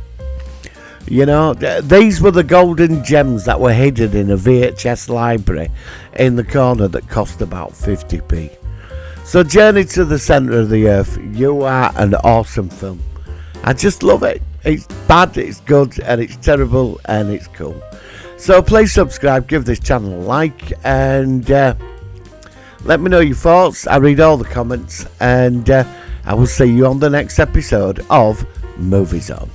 [SPEAKER 1] You know, these were the golden gems that were hidden in a VHS library in the corner that cost about 50p. So Journey to the Centre of the Earth, you are an awesome film. I just love it. It's bad, it's good, and it's terrible, and it's cool. So please subscribe, give this channel a like, and let me know your thoughts. I read all the comments, and I will see you on the next episode of Movie Zone.